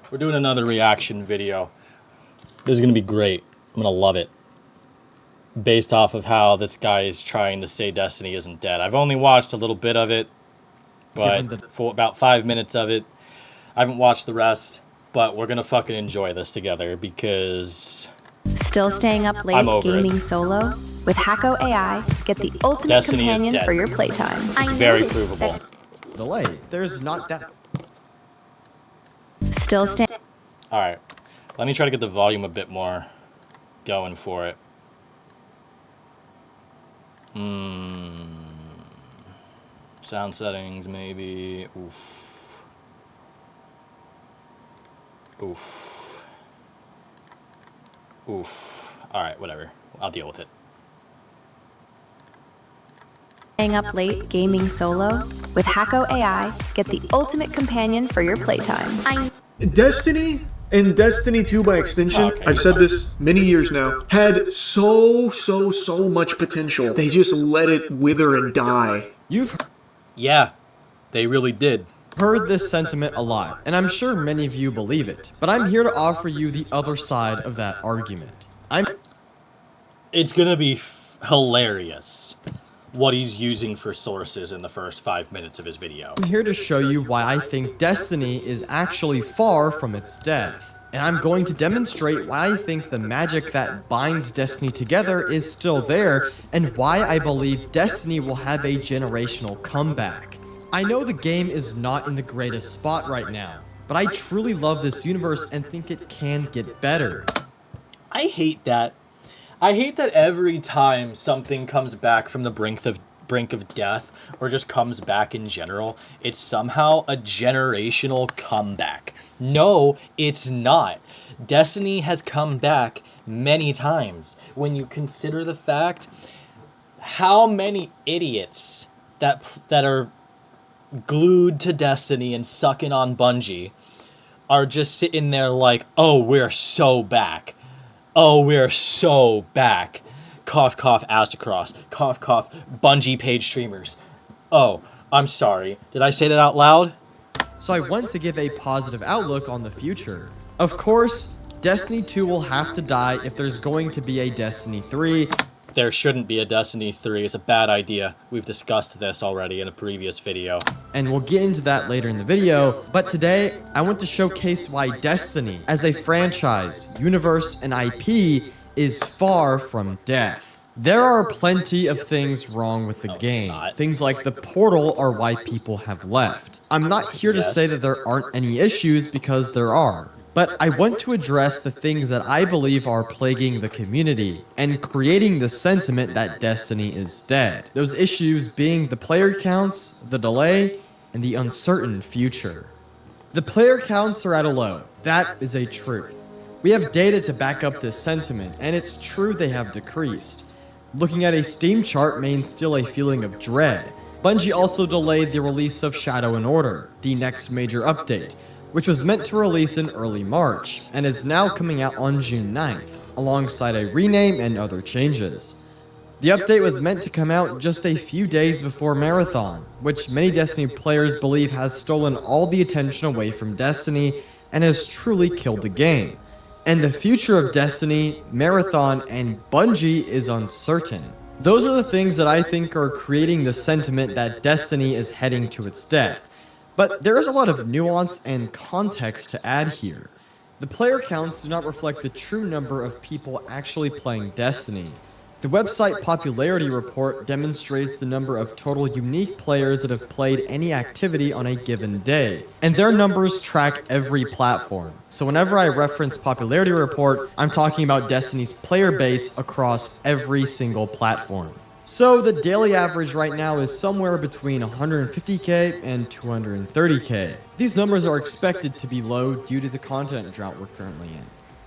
We're doing another reaction video. This is going to be great. I'm going to love it. Based off of how this guy is trying to say Destiny isn't dead. I've only watched a little bit of it, but for about 5 minutes of it. I haven't watched the rest, but we're going to fucking enjoy this together because... Still staying up late gaming solo? With Hacko AI, get the ultimate Destiny companion for your playtime. It's very provable. Delay. There's not that... Still staying... Alright. Let me try to get the volume a bit more going for it. Sound settings, maybe. Oof. Oof. Oof. Alright, whatever. I'll deal with it. Staying up late gaming solo? With Hacko AI, get the ultimate companion for your playtime. Destiny and Destiny 2 by extension, I've said this many years now, had so much potential. They just let it wither and die. Yeah, they really did. Heard this sentiment a lot, and I'm sure many of you believe it, but I'm here to offer you the other side of that argument. It's gonna be hilarious what he's using for sources in the first 5 minutes of his video. I'm here to show you why I think Destiny is actually far from its death. And I'm going to demonstrate why I think the magic that binds Destiny together is still there, and why I believe Destiny will have a generational comeback. I know the game is not in the greatest spot right now, but I truly love this universe and think it can get better. I hate that. I hate that every time something comes back from the brink of death, or just comes back in general, it's somehow a generational comeback. No, it's not. Destiny has come back many times. When you consider the fact how many idiots that are glued to Destiny and sucking on Bungie are just sitting there like, oh, we're so back. Oh, we're so back. Cough, cough, Astacross. Cough, cough, Bungie page streamers. Oh, I'm sorry. Did I say that out loud? So I want to give a positive outlook on the future. Of course, Destiny 2 will have to die if there's going to be a Destiny 3. There shouldn't be a Destiny 3. It's a bad idea. We've discussed this already in a previous video. And we'll get into that later in the video, but today, I want to showcase why Destiny, as a franchise, universe, and IP, is far from death. There are plenty of things wrong with the game. Things like the portal are why people have left. I'm not here to say that there aren't any issues, because there are. But I want to address the things that I believe are plaguing the community and creating the sentiment that Destiny is dead. Those issues being the player counts, the delay, and the uncertain future. The player counts are at a low. That is a truth. We have data to back up this sentiment, and it's true they have decreased. Looking at a Steam chart may instill a feeling of dread. Bungie also delayed the release of Shadow and Order, the next major update, which was meant to release in early March, and is now coming out on June 9th, alongside a rename and other changes. The update was meant to come out just a few days before Marathon, which many Destiny players believe has stolen all the attention away from Destiny and has truly killed the game. And the future of Destiny, Marathon, and Bungie is uncertain. Those are the things that I think are creating the sentiment that Destiny is heading to its death. But there is a lot of nuance and context to add here. The player counts do not reflect the true number of people actually playing Destiny. The website popularity report demonstrates the number of total unique players that have played any activity on a given day, and their numbers track every platform. So whenever I reference popularity report, I'm talking about Destiny's player base across every single platform. So the daily average right now is somewhere between 150k and 230k. These numbers are expected to be low due to the content drought we're currently in.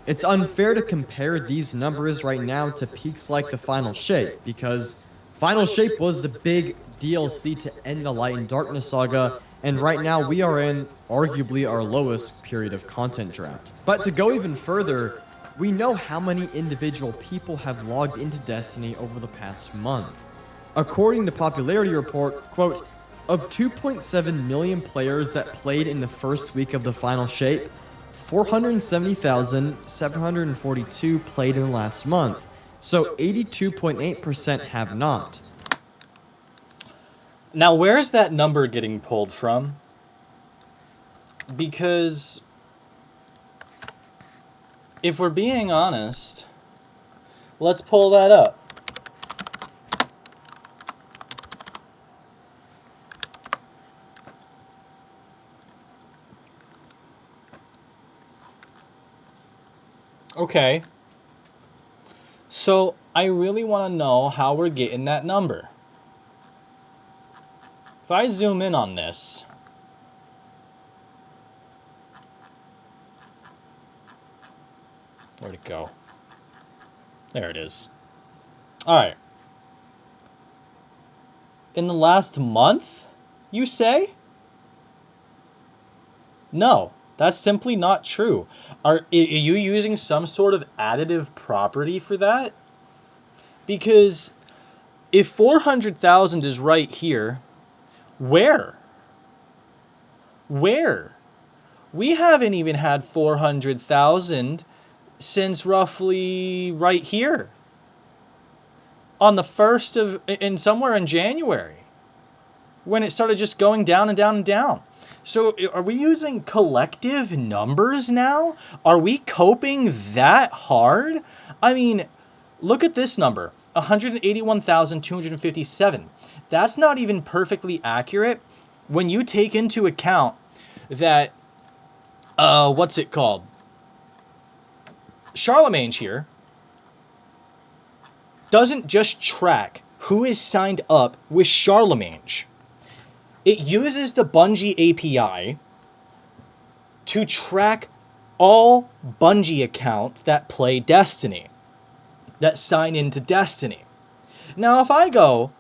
It's unfair to compare these numbers right now to peaks like the Final Shape, because Final Shape was the big DLC to end the Light and Darkness saga, and right now we are in arguably our lowest period of content drought. But to go even further, we know how many individual people have logged into Destiny over the past month. According to popularity report, quote, of 2.7 million players that played in the first week of the Final Shape, 470,742 played in the last month, so 82.8% have not. Now, where is that number getting pulled from? Because if we're being honest, let's pull that up. Okay. So I really want to know how we're getting that number. If I zoom in on this, where'd it go? There it is. All right. In the last month, you say? No, that's simply not true. Are you using some sort of additive property for that? Because if 400,000 is right here, where? Where? We haven't even had 400,000 since roughly right here. On the 1st of, and somewhere in January, when it started just going down and down and down. So are we using collective numbers now? Are we coping that hard? I mean, look at this number, 181,257. That's not even perfectly accurate when you take into account that, what's it called? Charlemagne's here doesn't just track who is signed up with Charlemagne. It uses the Bungie API to track all Bungie accounts that play Destiny, that sign into Destiny. Now, if I go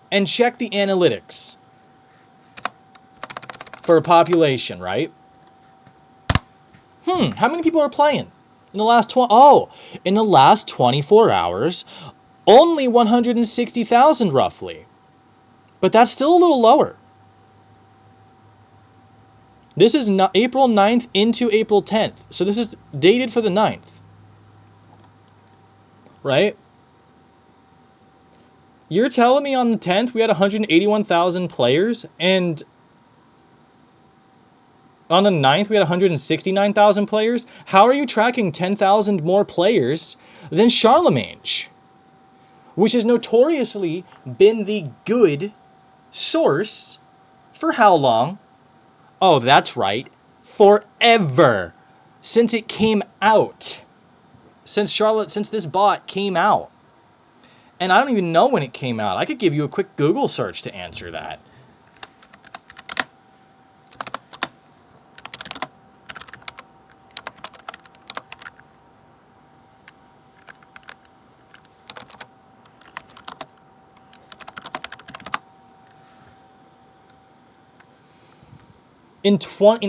and check the analytics for a population, right? How many people are playing? In the last in the last 24 hours, only 160,000 roughly. But that's still a little lower. This is April 9th into April 10th. So this is dated for the 9th. Right? You're telling me on the 10th we had 181,000 players, and on the 9th we had 169,000 players? How are you tracking 10,000 more players than Charlemagne, which has notoriously been the good source for how long? Oh, that's right. Forever. Since it came out. Since this bot came out. And I don't even know when it came out. I could give you a quick Google search to answer that. In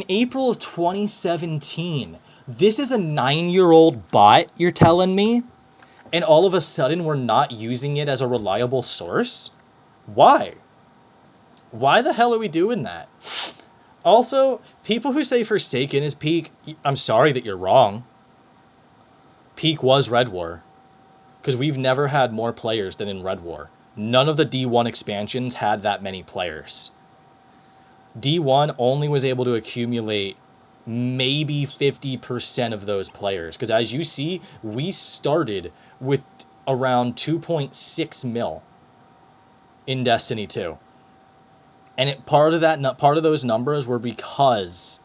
April of 2017, this is a 9-year-old bot, you're telling me? And all of a sudden we're not using it as a reliable source? Why? Why the hell are we doing that? Also, people who say Forsaken is peak, I'm sorry that you're wrong. Peak was Red War. Because we've never had more players than in Red War. None of the D1 expansions had that many players. D1 only was able to accumulate maybe 50% of those players. Because as you see, we started with around 2.6 mil in Destiny 2. And part of those numbers were because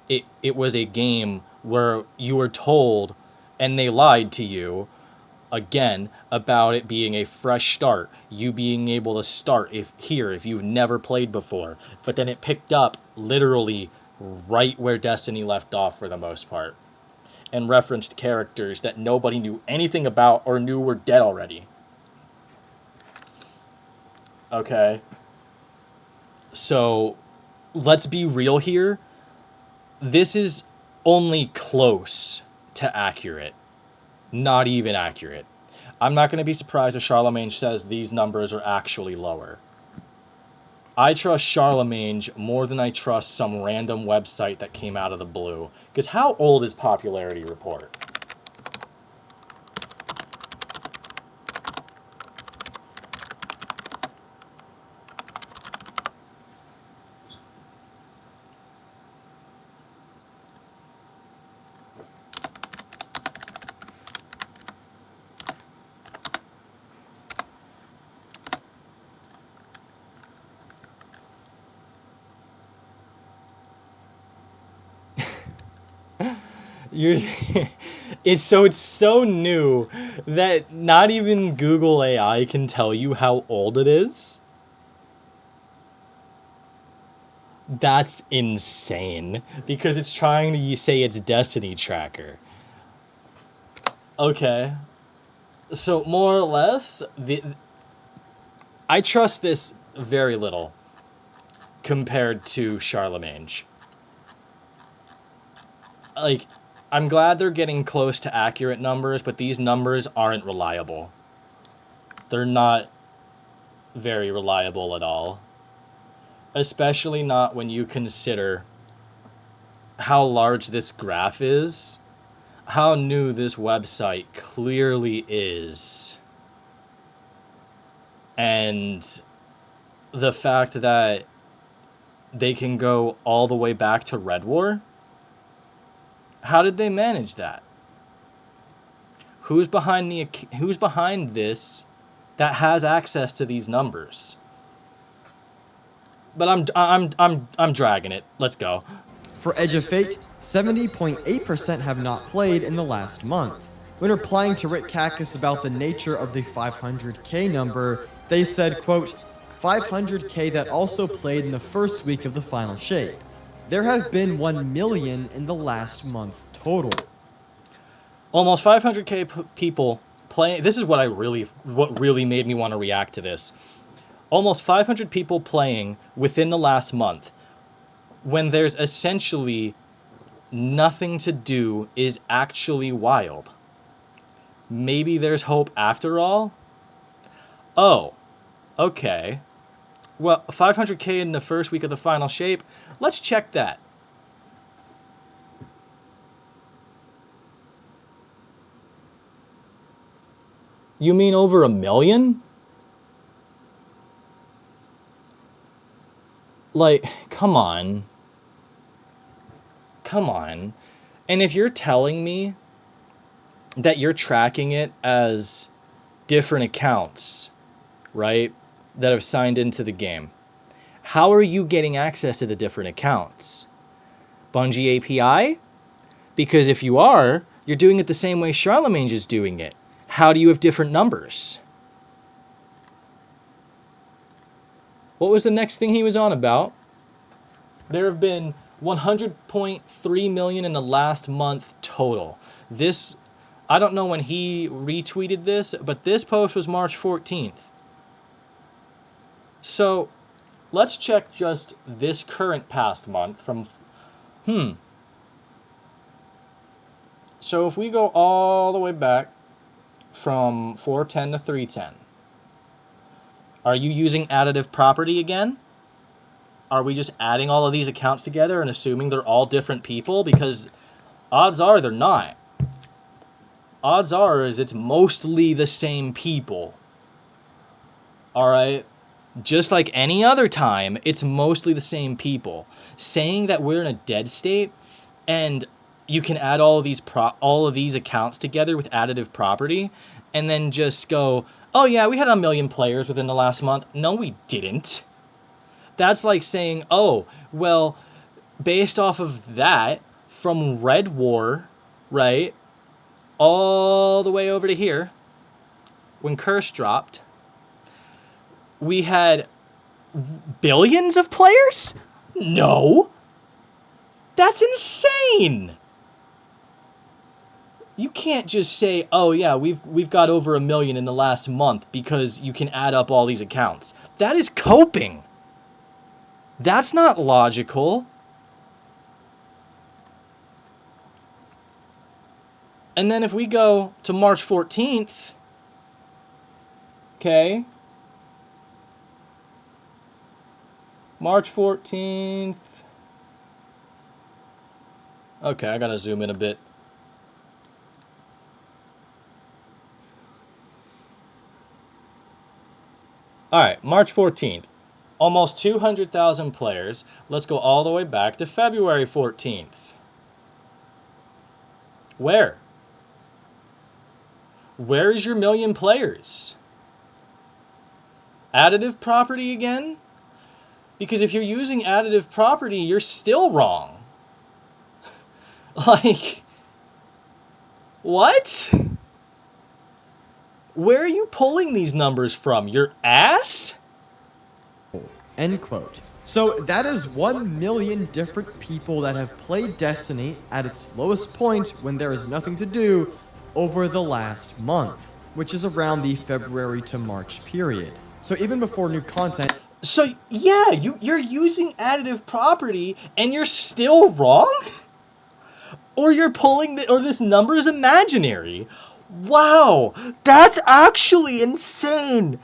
it was a game where you were told, and they lied to you, again, about it being a fresh start, you being able to start if you've never played before. But then it picked up literally right where Destiny left off for the most part, and referenced characters that nobody knew anything about or knew were dead already. Okay. So, let's be real here. This is only close to accurate. Not even accurate. I'm not going to be surprised if Charlemagne says these numbers are actually lower. I trust Charlemagne more than I trust some random website that came out of the blue. Because how old is Popularity Report? You're it's so new that not even Google AI can tell you how old it is. That's insane because it's trying to say it's Destiny tracker. Okay. So more or less I trust this very little compared to Charlemagne. Like, I'm glad they're getting close to accurate numbers, but these numbers aren't reliable. They're not very reliable at all. Especially not when you consider how large this graph is, how new this website clearly is, and the fact that they can go all the way back to Red War. How did they manage that? Who's behind this that has access to these numbers? But I'm dragging it. Let's go. For Edge of Fate, 70.8% have not played in the last month. When replying to Rick Cackus about the nature of the 500k number, they said, quote, 500k that also played in the first week of the final shape. There have been 1 million in the last month total. Almost 500k people playing. This is what really made me want to react to this. Almost 500 people playing within the last month, when there's essentially nothing to do, is actually wild. Maybe there's hope after all? Oh, okay. Well, 500k in the first week of the final shape. Let's check that. You mean over 1 million? Like, come on. Come on. And if you're telling me that you're tracking it as different accounts, right, that have signed into the game, how are you getting access to the different accounts? Bungie API? Because if you are, you're doing it the same way Charlemagne is doing it. How do you have different numbers? What was the next thing he was on about? There have been 100.3 million in the last month total. This, I don't know when he retweeted this, but this post was March 14th. So let's check just this current past month from, So if we go all the way back from 410 to 310, are you using additive property again? Are we just adding all of these accounts together and assuming they're all different people? Because odds are they're not. Odds are is it's mostly the same people. All right? Just like any other time, it's mostly the same people. Saying that we're in a dead state and you can add all of these accounts together with additive property and then just go, oh yeah, we had 1 million players within the last month. No, we didn't. That's like saying, oh, well, based off of that, from Red War, right, all the way over to here, when Curse dropped, we had billions of players? No. That's insane. You can't just say, oh yeah, we've got over 1 million in the last month because you can add up all these accounts. That is coping. That's not logical. And then if we go to March 14th, okay, March 14th. Okay, I gotta zoom in a bit. Alright, March 14th. Almost 200,000 players. Let's go all the way back to February 14th. Where? Where is your million players? Additive property again? Because if you're using additive property, you're still wrong. Like, what? Where are you pulling these numbers from? Your ass? End quote. So that is 1 million different people that have played Destiny at its lowest point when there is nothing to do over the last month, which is around the February to March period. So even before new content... So yeah, you're using additive property and you're still wrong? Or you're pulling or this number is imaginary. Wow, that's actually insane.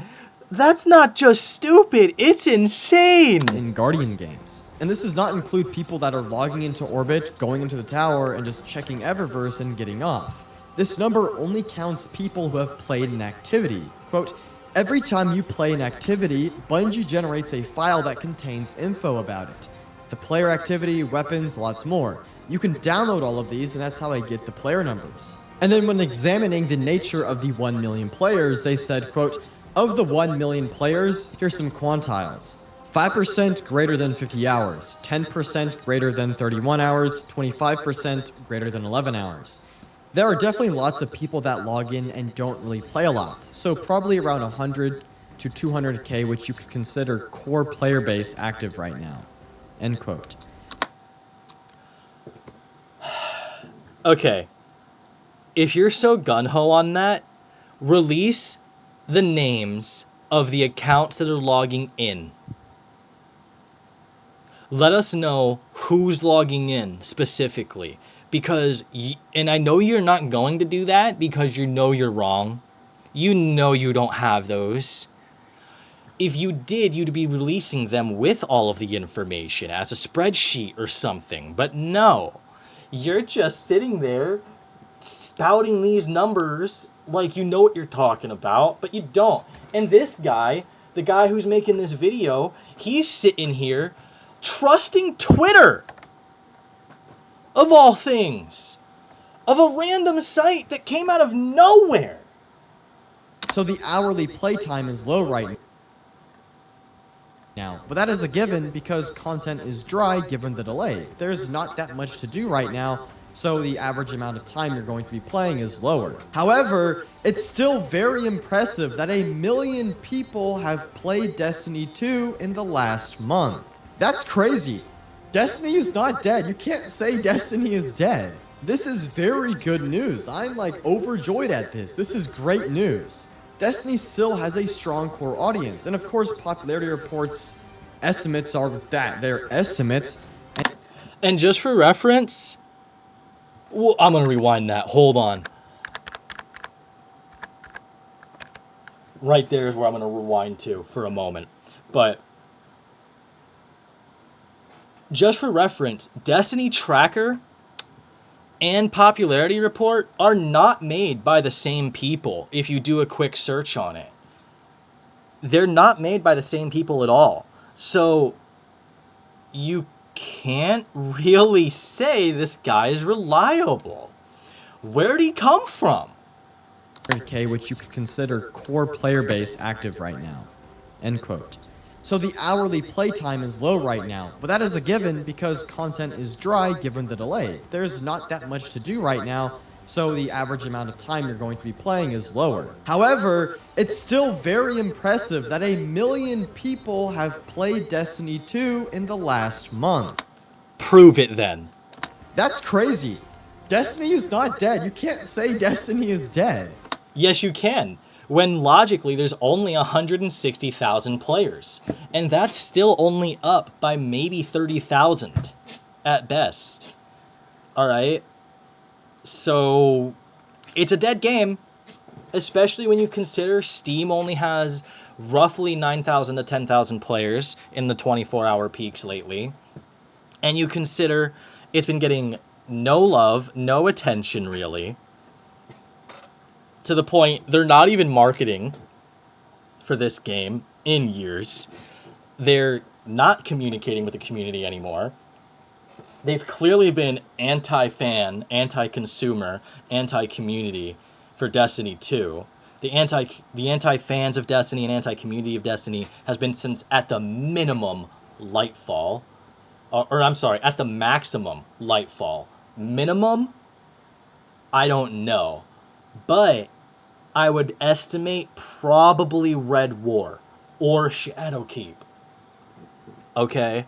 That's not just stupid, it's insane! In Guardian games. And this does not include people that are logging into orbit, going into the tower, and just checking Eververse and getting off. This number only counts people who have played an activity. Quote, every time you play an activity, Bungie generates a file that contains info about it. The player activity, weapons, lots more. You can download all of these, and that's how I get the player numbers. And then when examining the nature of the 1 million players, they said, quote, of the 1 million players, here's some quantiles. 5% greater than 50 hours, 10% greater than 31 hours, 25% greater than 11 hours. There are definitely lots of people that log in and don't really play a lot, so probably around 100 to 200k, which you could consider core player base active right now. End quote. Okay. If you're so gung-ho on that, release the names of the accounts that are logging in. Let us know who's logging in specifically. Because, and I know you're not going to do that because you know you're wrong. You know you don't have those. If you did, you'd be releasing them with all of the information as a spreadsheet or something. But no, you're just sitting there spouting these numbers like you know what you're talking about, but you don't. And this guy, the guy who's making this video, he's sitting here trusting Twitter, of all things, of a random site that came out of nowhere. So the hourly playtime is low right now, but that is a given because content is dry given the delay. There's not that much to do right now, so the average amount of time you're going to be playing is lower. However, it's still very impressive that 1 million people have played Destiny 2 in the last month. That's crazy. Destiny is not dead. You can't say Destiny is dead. This is very good news. I'm like overjoyed at this. This is great news. Destiny still has a strong core audience, and of course popularity reports estimates are that they're estimates. And just for reference, well, I'm gonna rewind that. Hold on. Right there is where I'm gonna rewind to for a moment. But just for reference, Destiny Tracker and Popularity Report are not made by the same people if you do a quick search on it. They're not made by the same people at all. So you can't really say this guy is reliable. Where'd he come from? K, which you could consider core player base active right now. End quote. So the hourly playtime is low right now, but that is a given because content is dry given the delay. There's not that much to do right now, so the average amount of time you're going to be playing is lower. However, it's still very impressive that 1 million people have played Destiny 2 in the last month. Prove it then. That's crazy. Destiny is not dead. You can't say Destiny is dead. Yes, you can. When logically there's only 160,000 players. And that's still only up by maybe 30,000 at best. Alright? So, it's a dead game. Especially when you consider Steam only has, roughly 9,000 to 10,000 players in the 24-hour peaks lately, and you consider it's been getting no love, no attention really, to the point they're not even marketing for this game in years. They're not communicating with the community anymore. They've clearly been anti-fan, anti-consumer, anti-community for Destiny 2. The anti-fans of Destiny and anti-community of Destiny has been since at the minimum Lightfall. At the maximum Lightfall. Minimum? I don't know. But I would estimate probably Red War or Shadowkeep. Okay?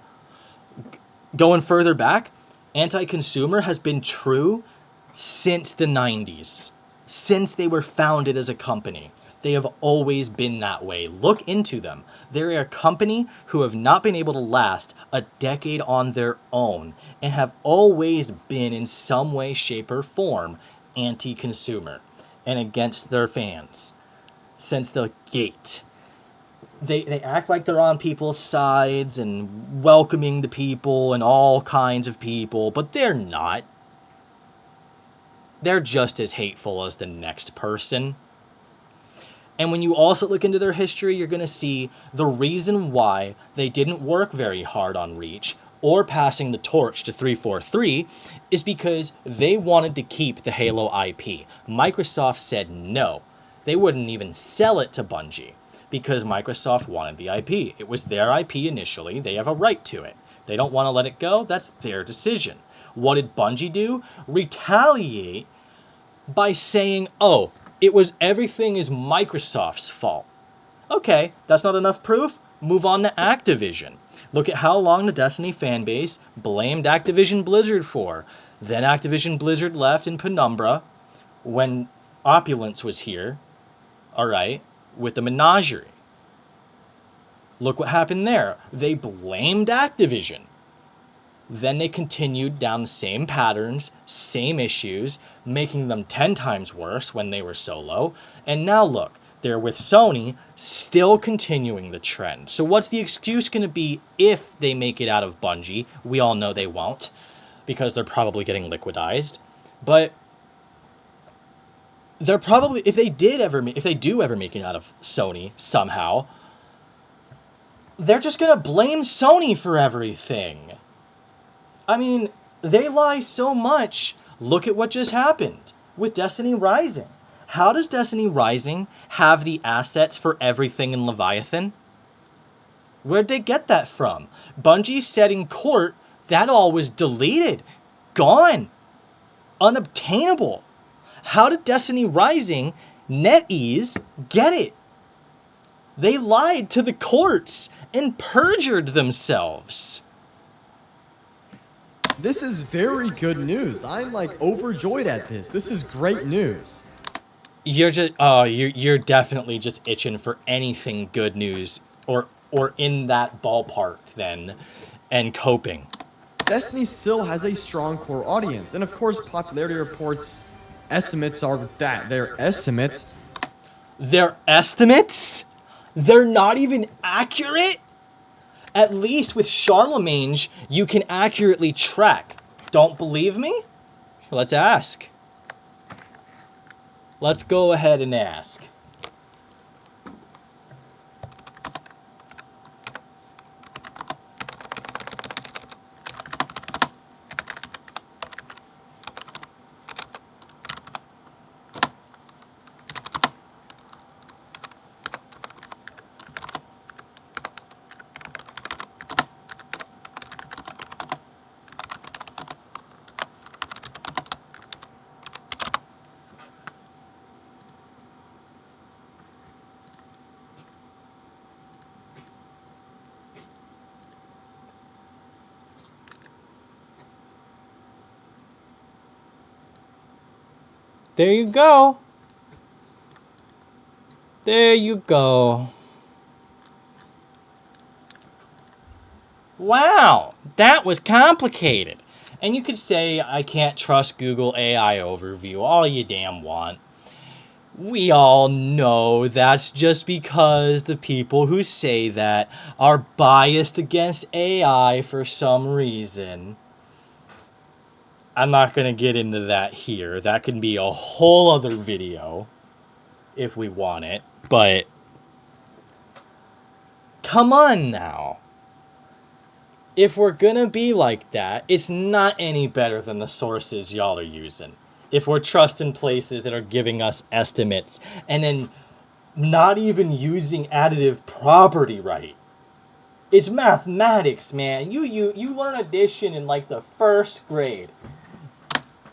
Going further back, anti-consumer has been true since the 90s. Since they were founded as a company. They have always been that way. Look into them. They're a company who have not been able to last a decade on their own and have always been in some way, shape, or form anti-consumer and against their fans since the gate. They act like they're on people's sides and welcoming the people and all kinds of people, but they're not. They're just as hateful as the next person. And when you also look into their history, you're going to see the reason why they didn't work very hard on Reach or passing the torch to 343 is because they wanted to keep the Halo IP. Microsoft said no. They wouldn't even sell it to Bungie because Microsoft wanted the IP. It was their IP initially. They have a right to it. They don't want to let it go. That's their decision. What did Bungie do? Retaliate by saying, oh, everything is Microsoft's fault. Okay, that's not enough proof? Move on to Activision. Look at how long the Destiny fanbase blamed Activision Blizzard for. Then Activision Blizzard left in penumbra when Opulence was here, alright, with the Menagerie. Look what happened there. They blamed Activision. Then they continued down the same patterns, same issues, making them 10 times worse when they were solo. And now look, they're with Sony, still continuing the trend. So what's the excuse going to be if they make it out of Bungie? We all know they won't, because they're probably getting liquidized. But they're probably, if they do ever make it out of Sony somehow, they're just going to blame Sony for everything. I mean, they lie so much. Look at what just happened with Destiny Rising. How does Destiny Rising have the assets for everything in Leviathan? Where'd they get that from? Bungie said in court that all was deleted, gone, unobtainable. How did Destiny Rising, NetEase, get it? They lied to the courts and perjured themselves. This is very good news. I'm like overjoyed at this. This is great news. You're definitely just itching for anything good news or in that ballpark then and coping. Destiny still has a strong core audience, and of course popularity reports estimates are that they're estimates. They're estimates? They're not even accurate? At least with Charlemagne, you can accurately track. Don't believe me? Let's ask. Let's go ahead and ask. There you go. There you go. Wow, that was complicated. And you could say, I can't trust Google AI overview all you damn want. We all know that's just because the people who say that are biased against AI for some reason. I'm not going to get into that here. That can be a whole other video if we want it. But come on now. If we're going to be like that, it's not any better than the sources y'all are using. If we're trusting places that are giving us estimates and then not even using additive property right. It's mathematics, man. You learn addition in like the first grade.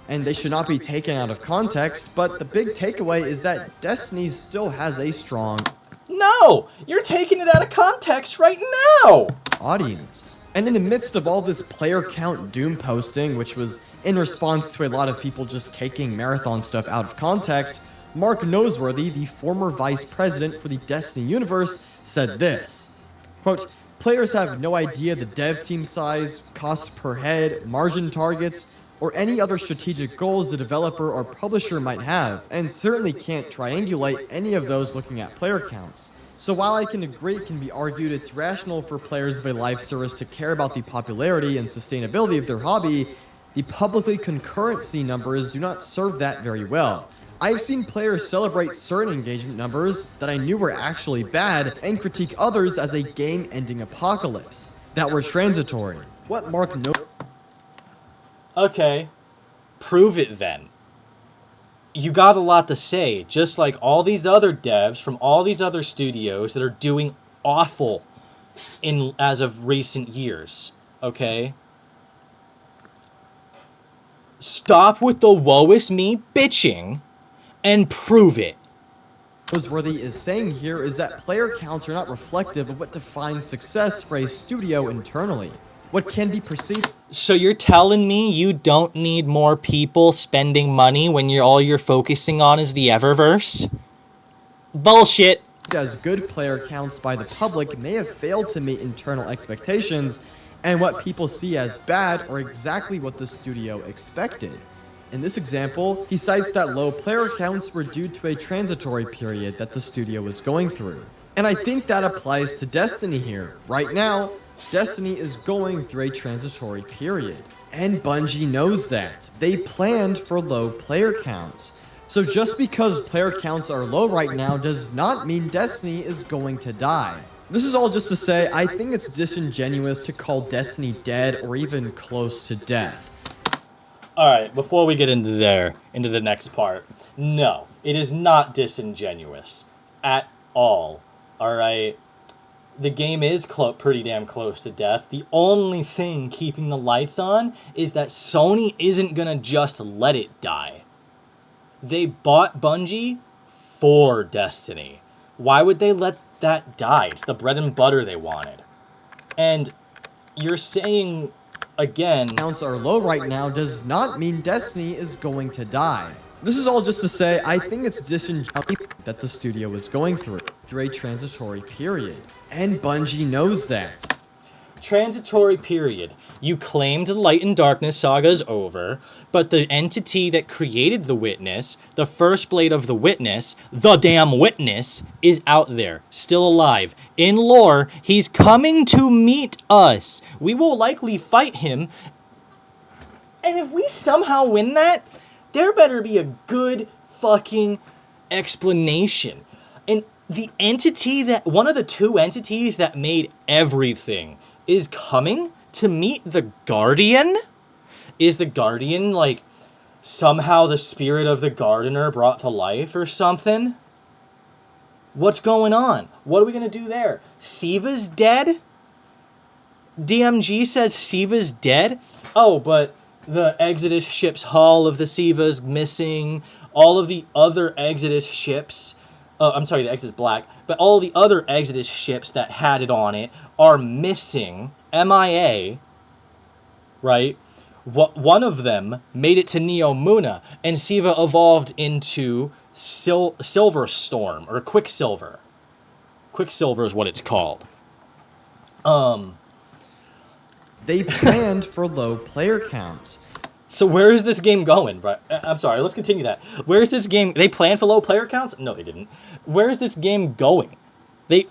And they should not be taken out of context, but the big takeaway is that Destiny still has a strong No! You're taking it out of context right now! audience. And in the midst of all this player count doom posting, which was in response to a lot of people just taking Marathon stuff out of context, Mark Noseworthy, the former vice president for the Destiny universe, said this, quote, "Players have no idea the dev team size, cost per head, margin targets, or any other strategic goals the developer or publisher might have, and certainly can't triangulate any of those looking at player counts. So while I can agree it can be argued it's rational for players of a live service to care about the popularity and sustainability of their hobby, the publicly concurrency numbers do not serve that very well. I've seen players celebrate certain engagement numbers that I knew were actually bad and critique others as a game-ending apocalypse that were transitory. What Mark Okay, prove it then. You got a lot to say, just like all these other devs from all these other studios that are doing awful in as of recent years, okay? Stop with the woe is me bitching and prove it. Noseworthy is saying here is that player counts are not reflective of what defines success for a studio internally. What can be perceived So you're telling me you don't need more people spending money when all you're focusing on is the Eververse? Bullshit. as good player counts by the public may have failed to meet internal expectations, and what people see as bad are exactly what the studio expected. In this example, he cites that low player counts were due to a transitory period that the studio was going through. And I think that applies to Destiny here. Right now, Destiny is going through a transitory period. And Bungie knows that. They planned for low player counts. So just because player counts are low right now does not mean Destiny is going to die. This is all just to say, I think it's disingenuous to call Destiny dead or even close to death. Alright, before we get into the next part, no, it is not disingenuous at all. Alright? The game is pretty damn close to death. The only thing keeping the lights on is that Sony isn't gonna just let it die. They bought Bungie for Destiny. Why would they let that die? It's the bread and butter they wanted. And you're saying, again, Counts are low right now does not mean Destiny is going to die. This is all just to say, I think it's disingenuous that the studio is going through a transitory period. And Bungie knows that. transitory period. You claimed the Light and Darkness saga is over, but the entity that created the Witness, the first blade of the Witness, the damn Witness, is out there, still alive. In lore, he's coming to meet us. We will likely fight him. And if we somehow win that, there better be a good fucking explanation. And the entity one of the two entities that made everything is coming to meet the Guardian? Is the Guardian, like, somehow the spirit of the Gardener brought to life or something? What's going on? What are we going to do there? Siva's dead? DMG says Siva's dead? Oh, but the Exodus ship's hull of the Siva's missing. All of the other Exodus ships... I'm sorry, the Exodus Black. But all the other Exodus ships that had it on it are missing. MIA. Right? One of them made it to Neo Muna. And Siva evolved into Silver Storm. Or Quicksilver. Quicksilver is what it's called. They planned for low player counts. So where is this game going? Right? I'm sorry, let's continue that. Where is this game? They planned for low player counts? No, they didn't. Where is this game going? They...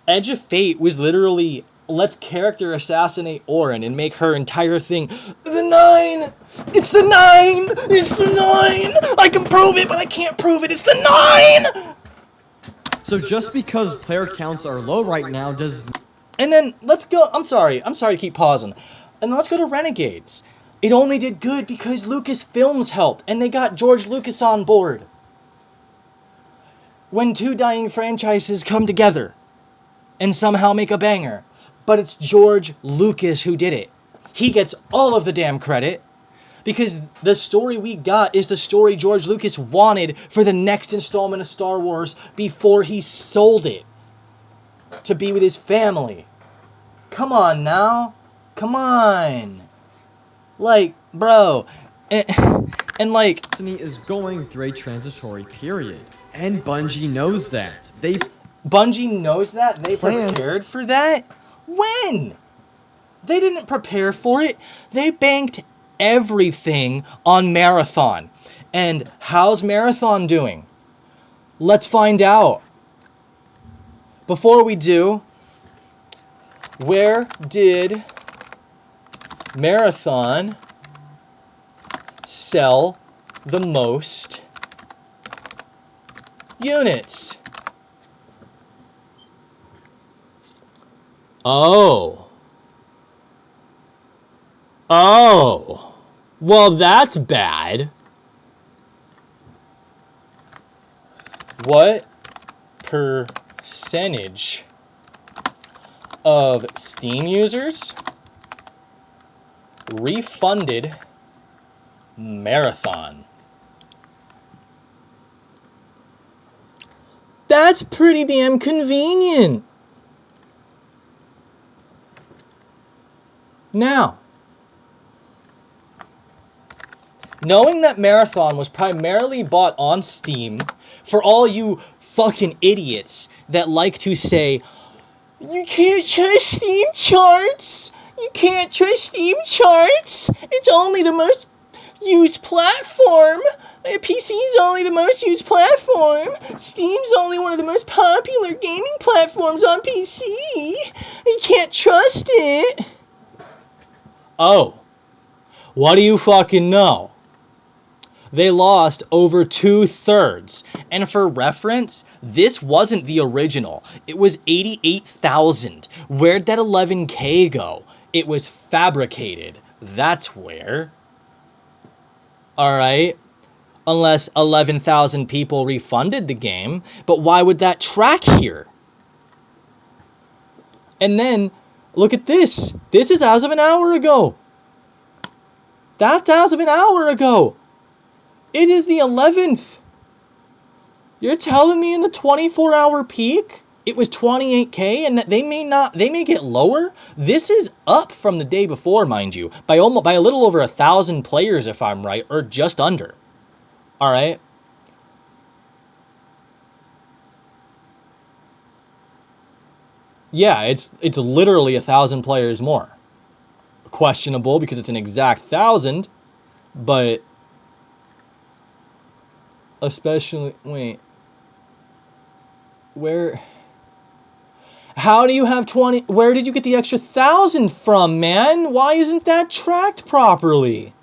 Edge of Fate was literally, let's character assassinate Auron and make her entire thing, the 9! It's the 9! It's the 9! I can prove it, but I can't prove it. It's the 9! So just because player counts are low right now does... And then, let's go, I'm sorry to keep pausing. And then let's go to Renegades. It only did good because Lucasfilms helped, and they got George Lucas on board. When two dying franchises come together and somehow make a banger, but it's George Lucas who did it. He gets all of the damn credit, because the story we got is the story George Lucas wanted for the next installment of Star Wars before he sold it to be with his family. Come on now. Come on. Like, bro. And like... Destiny is going through a transitory period. And Bungie knows that. Bungie knows that? They prepared for that? When? They didn't prepare for it. They banked everything on Marathon. And how's Marathon doing? Let's find out. Before we do, where did Marathon sell the most units? Oh. Oh. Well, that's bad. What percentage of Steam users refunded Marathon? That's pretty damn convenient. Now, knowing that Marathon was primarily bought on Steam, for all you fucking idiots that like to say, you can't trust Steam charts, you can't trust Steam charts, it's only the most used platform, PC's only the most used platform, Steam's only one of the most popular gaming platforms on PC, you can't trust it. Oh, what do you fucking know? They lost over 2/3. And for reference, this wasn't the original. It was 88,000. Where'd that 11K go? It was fabricated. That's where. Alright. Unless 11,000 people refunded the game. But why would that track here? And then, look at this. This is as of an hour ago. That's as of an hour ago. It is the 11th. You're telling me in the 24-hour peak, it was 28K and that they may get lower? This is up from the day before, mind you, by a little over 1,000 players if I'm right, or just under. All right. Yeah, it's literally 1,000 players more. Questionable because it's an exact 1,000, but especially, wait, where, how do you have 20, where did you get the extra 1,000 from, man? Why isn't that tracked properly?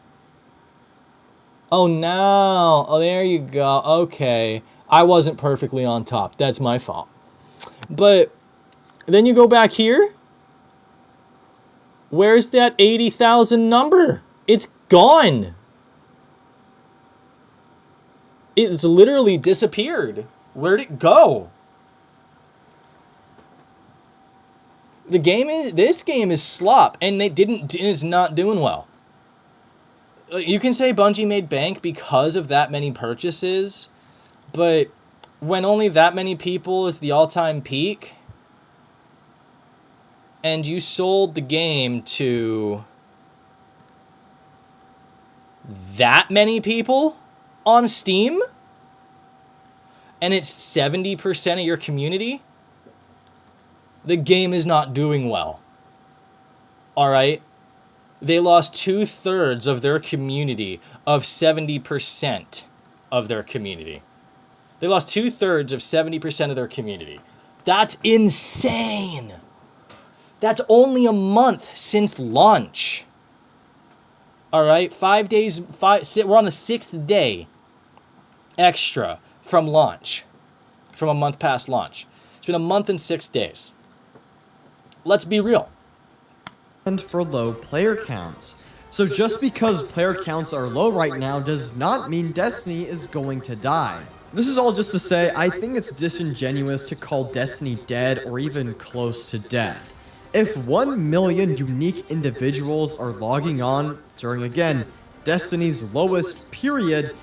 Oh, now, oh, there you go, okay, I wasn't perfectly on top, that's my fault. But then you go back here, where's that 80,000 number? It's gone. It's literally disappeared. Where'd it go? This game is slop, and it's not doing well. You can say Bungie made bank because of that many purchases, but when only that many people is the all-time peak, and you sold the game to that many people on Steam, and it's 70% of your community, the game is not doing well. Alright? They lost 2/3 of their community of 70% of their community. They lost 2/3 of 70% of their community. That's insane. That's only a month since launch. All right, 5 days, we're on the 6th day extra from launch, from a month past launch. It's been a month and 6 days. Let's be real. And for low player counts. So just because player counts are low right now does not mean Destiny is going to die. This is all just to say, I think it's disingenuous to call Destiny dead or even close to death. If 1 million unique individuals are logging on during, again, Destiny's lowest period,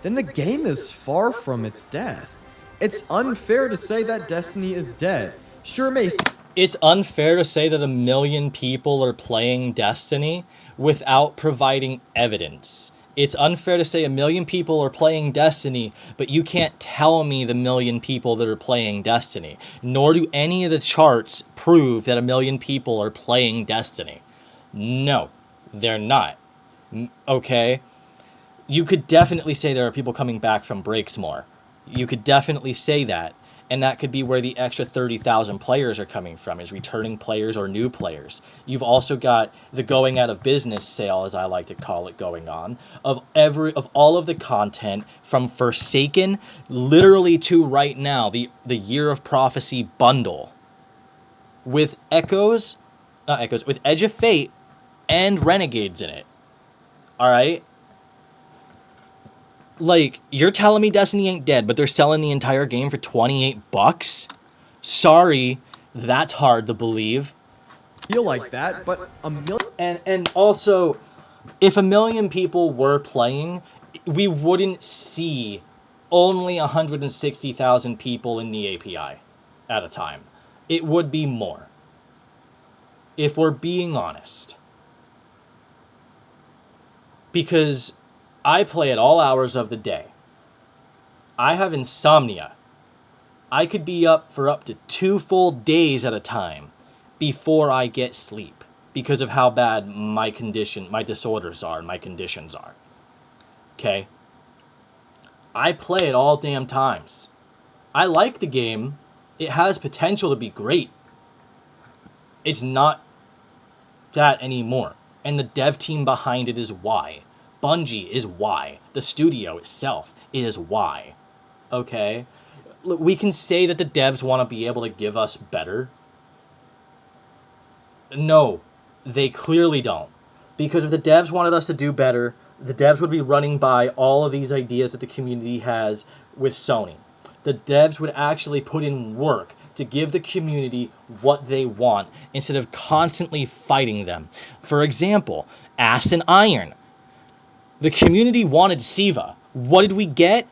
then the game is far from its death. It's unfair to say that Destiny is dead. Sure, it may... It's unfair to say that 1 million people are playing Destiny without providing evidence. It's unfair to say 1 million people are playing Destiny, but you can't tell me the 1 million people that are playing Destiny. Nor do any of the charts prove that 1 million people are playing Destiny. No, they're not. Okay? You could definitely say there are people coming back from breaks more. You could definitely say that. And that could be where the extra 30,000 players are coming from, is returning players or new players. You've also got the going out of business sale, as I like to call it, going on, of all of the content from Forsaken literally to right now, the Year of Prophecy bundle with with Edge of Fate and Renegades in it. All right? Like, you're telling me Destiny ain't dead, but they're selling the entire game for $28? Sorry, that's hard to believe. Feel like that, but 1 million... And also, if 1 million people were playing, we wouldn't see only 160,000 people in the API at a time. It would be more. If we're being honest. Because I play at all hours of the day. I have insomnia. I could be up for up to 2 full days at a time before I get sleep because of how bad my disorders are, my conditions are. Okay? I play at all damn times. I like the game. It has potential to be great. It's not that anymore. And the dev team behind it is why. Bungie is why. The studio itself is why. Okay? Look, we can say that the devs want to be able to give us better. No, they clearly don't. Because if the devs wanted us to do better, the devs would be running by all of these ideas that the community has with Sony. The devs would actually put in work to give the community what they want instead of constantly fighting them. For example, Ass and Iron. The community wanted Siva. What did we get?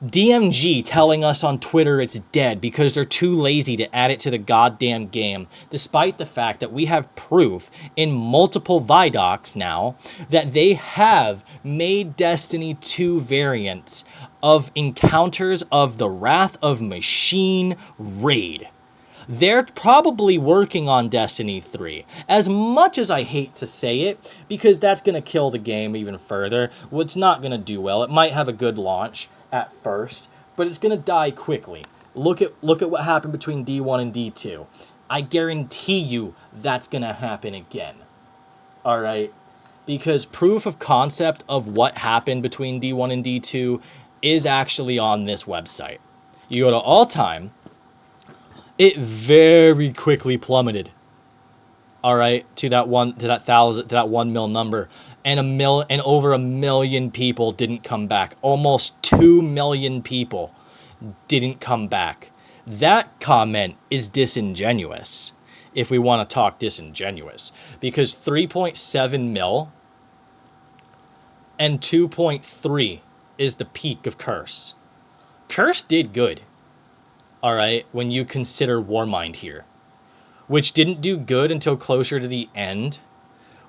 DMG telling us on Twitter it's dead because they're too lazy to add it to the goddamn game, despite the fact that we have proof in multiple Vidocs now that they have made Destiny 2 variants of Encounters of the Wrath of Machine raid. They're probably working on Destiny 3. As much as I hate to say it, because that's going to kill the game even further. Well, it's not going to do well. It might have a good launch at first, but it's going to die quickly. Look at what happened between D1 and D2. I guarantee you that's going to happen again. All right? Because proof of concept of what happened between D1 and D2 is actually on this website. You go to all time. It very quickly plummeted. All right, to that 1 mil number, and over 1 million people didn't come back. Almost 2 million people didn't come back. That comment is disingenuous, if we want to talk disingenuous, because 3.7 mil and 2.3 is the peak of Curse. Curse did good. All right, when you consider Warmind here, which didn't do good until closer to the end,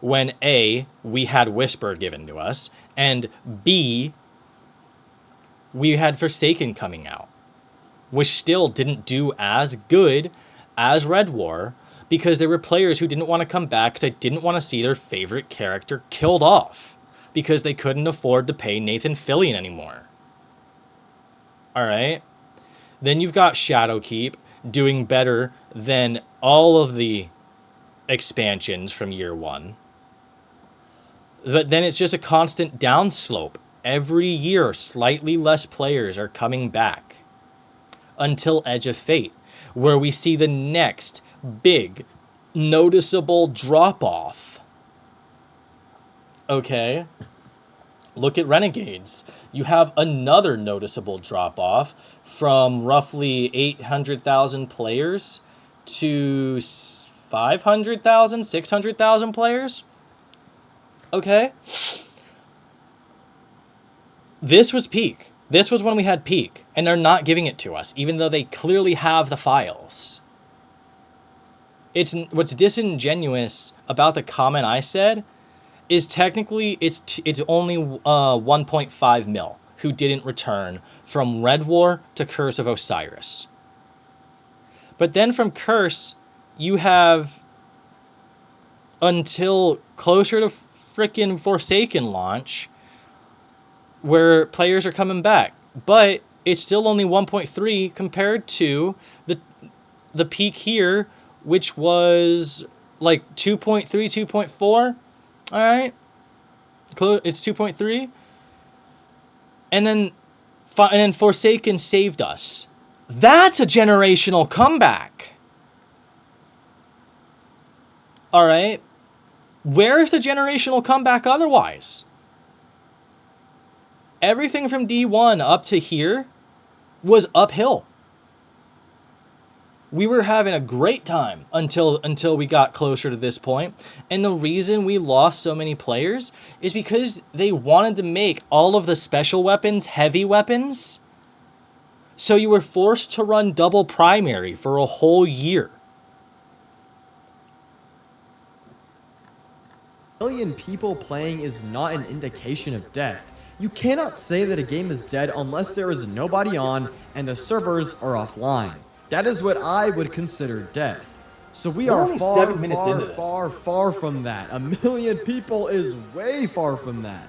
when A, we had Whisper given to us, and B, we had Forsaken coming out, which still didn't do as good as Red War, because there were players who didn't want to come back because they didn't want to see their favorite character killed off because they couldn't afford to pay Nathan Fillion anymore. All right? Then you've got Shadowkeep doing better than all of the expansions from year one. But then it's just a constant downslope. Every year, slightly less players are coming back until Edge of Fate, where we see the next big, noticeable drop-off. Okay? Look at Renegades. You have another noticeable drop-off from roughly 800,000 players to 500,000, 600,000 players. Okay? This was peak. This was when we had peak, and they're not giving it to us, even though they clearly have the files. It's what's disingenuous about the comment I said is technically it's only 1.5 mil who didn't return from Red War to Curse of Osiris. But then from Curse, you have until closer to frickin' Forsaken launch where players are coming back. But it's still only 1.3 compared to the peak here, which was like 2.3, 2.4. All right, it's 2.3, and then Forsaken saved us. That's a generational comeback. All right, where is the generational comeback otherwise? Everything from D1 up to here was uphill. We were having a great time until we got closer to this point. And the reason we lost so many players is because they wanted to make all of the special weapons heavy weapons. So you were forced to run double primary for a whole year. A million people playing is not an indication of death. You cannot say that a game is dead unless there is nobody on and the servers are offline. That is what I would consider death. So we are far from that. A million people is way far from that.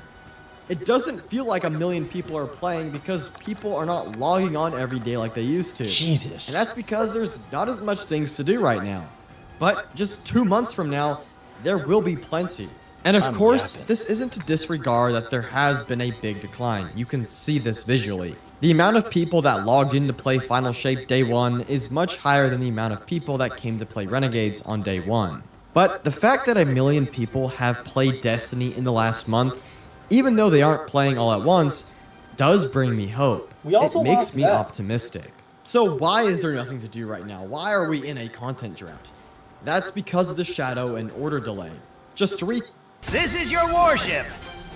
It doesn't feel like a million people are playing because people are not logging on every day like they used to. Jesus. And that's because there's not as much things to do right now. But just 2 months from now, there will be plenty. And of course, this isn't to disregard that there has been a big decline. You can see this visually. The amount of people that logged in to play Final Shape day one is much higher than the amount of people that came to play Renegades on day one. But the fact that a million people have played Destiny in the last month, even though they aren't playing all at once, does bring me hope. It makes me optimistic. So why is there nothing to do right now? Why are we in a content drought? That's because of the Shadow and Order delay. Just to This is your warship.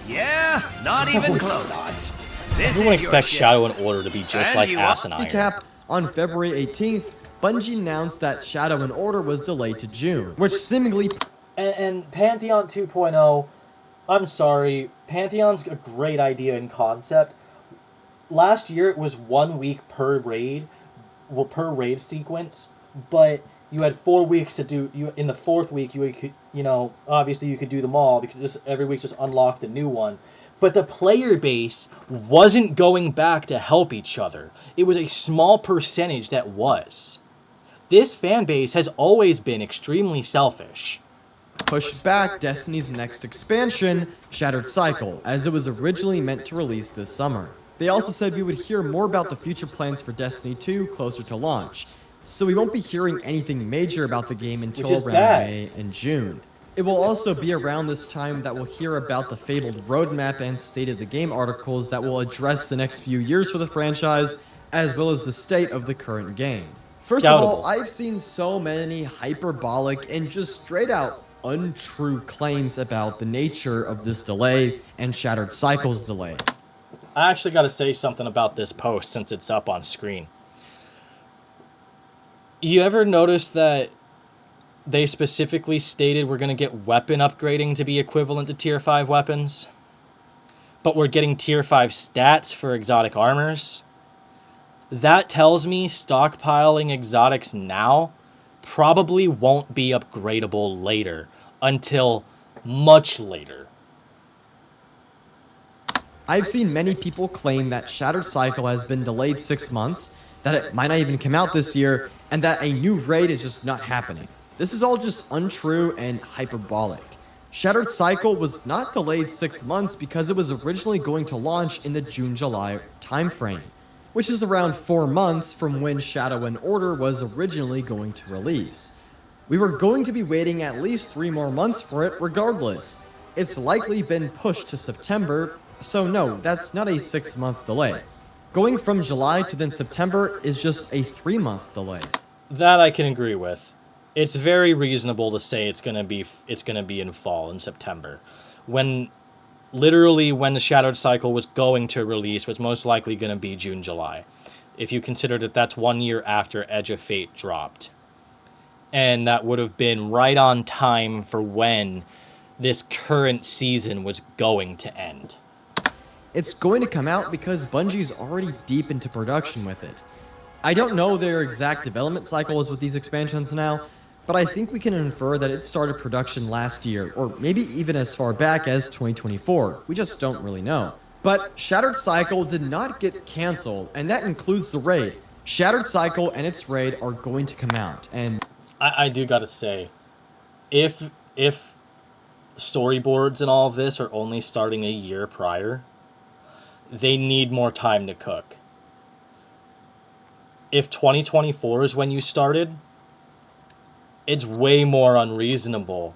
Yeah, not even close. Everyone expects Shadow and Order to be just like asinine. recap, on February 18th, Bungie announced that Shadow and Order was delayed to June, which seemingly... And Pantheon 2.0, I'm sorry, Pantheon's a great idea in concept. Last year it was 1 week per raid sequence, but you had 4 weeks to do. In the fourth week, obviously you could do them all because every week just unlocked a new one. But the player base wasn't going back to help each other. It was a small percentage that was. This fan base has always been extremely selfish. Pushed back Destiny's next expansion, Shattered Cycle, as it was originally meant to release this summer. They also said we would hear more about the future plans for Destiny 2 closer to launch, so we won't be hearing anything major about the game until around May and June. It will also be around this time that we'll hear about the fabled roadmap and State of the Game articles that will address the next few years for the franchise, as well as the state of the current game. First of all, I've seen so many hyperbolic and just straight out untrue claims about the nature of this delay and Shattered Cycle's delay. I actually got to say something about this post since it's up on screen. You ever notice that they specifically stated we're going to get weapon upgrading to be equivalent to tier 5 weapons? But we're getting tier 5 stats for exotic armors? That tells me stockpiling exotics now probably won't be upgradable later until much later. I've seen many people claim that Shattered Cycle has been delayed 6 months, that it might not even come out this year, and that a new raid is just not happening. This is all just untrue and hyperbolic. Shattered Cycle was not delayed 6 months because it was originally going to launch in the June-July timeframe, which is around 4 months from when Shadow and Order was originally going to release. We were going to be waiting at least 3 more months for it regardless. It's likely been pushed to September, so no, that's not a 6-month delay. Going from July to then September is just a 3-month delay. That I can agree with. It's very reasonable to say it's gonna be in fall, in September, when literally when the Shattered Cycle was going to release was most likely gonna be June, July, if you consider that that's 1 year after Edge of Fate dropped, and that would have been right on time for when this current season was going to end. It's going to come out because Bungie's already deep into production with it. I don't know their exact development cycles with these expansions now, but I think we can infer that it started production last year, or maybe even as far back as 2024. We just don't really know. But Shattered Cycle did not get cancelled, and that includes the raid. Shattered Cycle and its raid are going to come out, and I do gotta say, if storyboards and all of this are only starting a year prior, they need more time to cook. If 2024 is when you started, it's way more unreasonable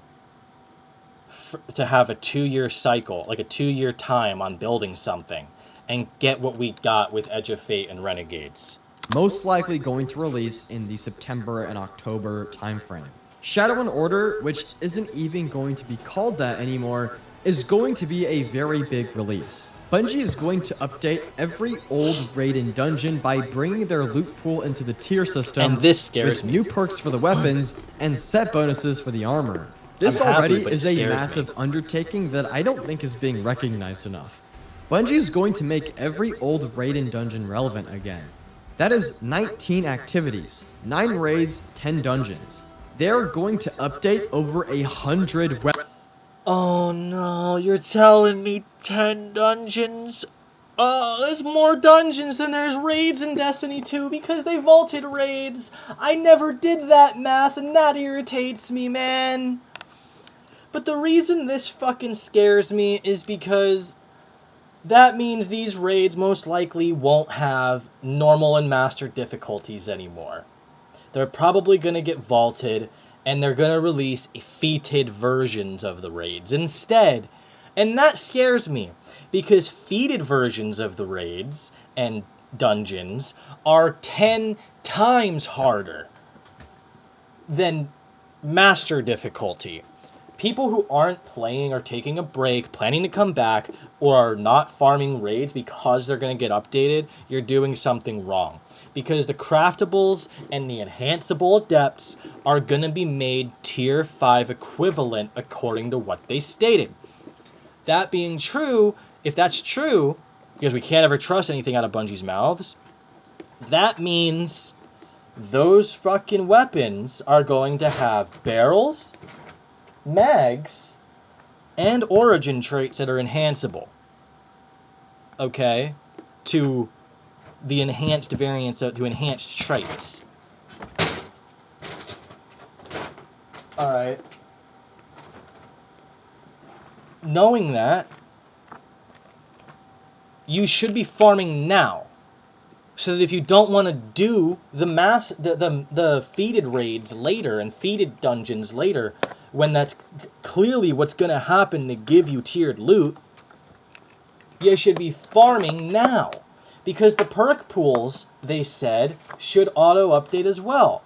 to have a 2-year cycle, like a 2-year time on building something, and get what we got with Edge of Fate and Renegades. most likely going to release in the September and October timeframe. Shadow and Order, which isn't even going to be called that anymore, is going to be a very big release. Bungie is going to update every old raid and dungeon by bringing their loot pool into the tier system, and this scares with me. new perks for the weapons and set bonuses for the armor. This I'm happy, already but it is a scares massive me. undertaking that I don't think is being recognized enough. Bungie is going to make every old raid and dungeon relevant again. That is 19 activities, 9 raids, 10 dungeons. They're going to update over 100 weapons. Oh no, you're telling me 10 dungeons? Oh, there's more dungeons than there's raids in Destiny 2 because they vaulted raids. I never did that math and that irritates me, man. But the reason this fucking scares me is because that means these raids most likely won't have normal and master difficulties anymore. They're probably gonna get vaulted, and they're gonna release feated versions of the raids instead. And that scares me, because feated versions of the raids and dungeons are 10 times harder than master difficulty. People who aren't playing or taking a break, planning to come back, or are not farming raids because they're going to get updated, you're doing something wrong. Because the craftables and the enhanceable adepts are going to be made tier 5 equivalent according to what they stated. That being true, if that's true, because we can't ever trust anything out of Bungie's mouths, that means those fucking weapons are going to have barrels, mags, and origin traits that are enhanceable. Okay? To the enhanced variants, to enhanced traits. Alright. Knowing that, you should be farming now. So that if you don't want to do the the feated raids later and feated dungeons later, when that's clearly what's going to happen to give you tiered loot, you should be farming now. Because the perk pools, they said, should auto-update as well.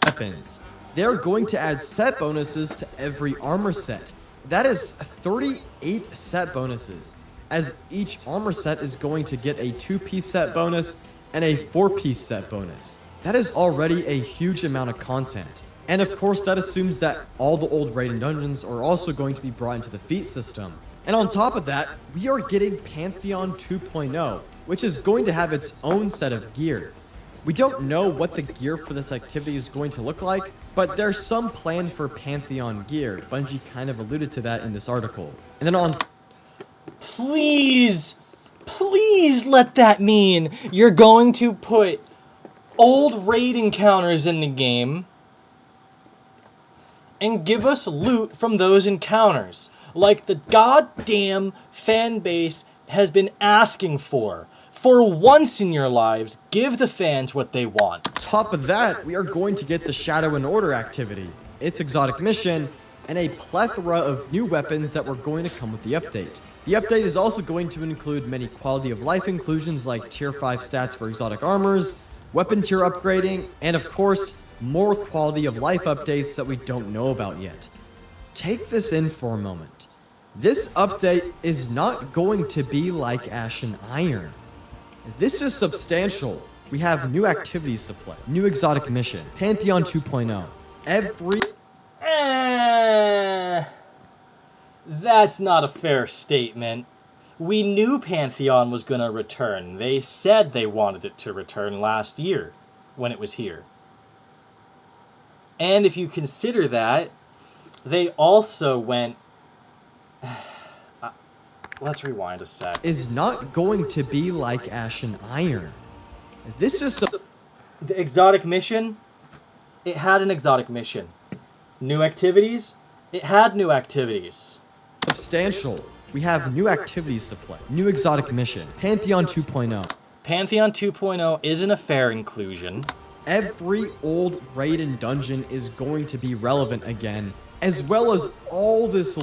Weapons. They're going to add set bonuses to every armor set. That is 38 set bonuses, as each armor set is going to get a 2-piece set bonus and a 4-piece set bonus. That is already a huge amount of content. And of course that assumes that all the old raid and dungeons are also going to be brought into the feat system. And on top of that, we are getting Pantheon 2.0, which is going to have its own set of gear. We don't know what the gear for this activity is going to look like, but there's some plan for Pantheon gear. Bungie kind of alluded to that in this article. And then on... Please let that mean you're going to put old raid encounters in the game and give us loot from those encounters, like the goddamn fan base has been asking for. For once in your lives, give the fans what they want. Top of that, we are going to get the Shadow and Order activity, its exotic mission, and a plethora of new weapons that were going to come with the update. The update is also going to include many quality of life inclusions like tier 5 stats for exotic armors, weapon tier upgrading, and of course, more quality of life updates that we don't know about yet. Take this in for a moment. This update is not going to be like Ash and Iron. This is substantial. We have new activities to play, new exotic mission, Pantheon 2.0. That's not a fair statement. We knew Pantheon was gonna return. They said they wanted it to return last year, when it was here. And if you consider that, they also went... Let's rewind a sec. Is not going to be like Ash and Iron. This is... The exotic mission, it had an exotic mission. New activities, it had new activities. Substantial. We have new activities to play. New exotic mission. Pantheon 2.0. Pantheon 2.0 isn't a fair inclusion. Every old raid and dungeon is going to be relevant again, as well as all this...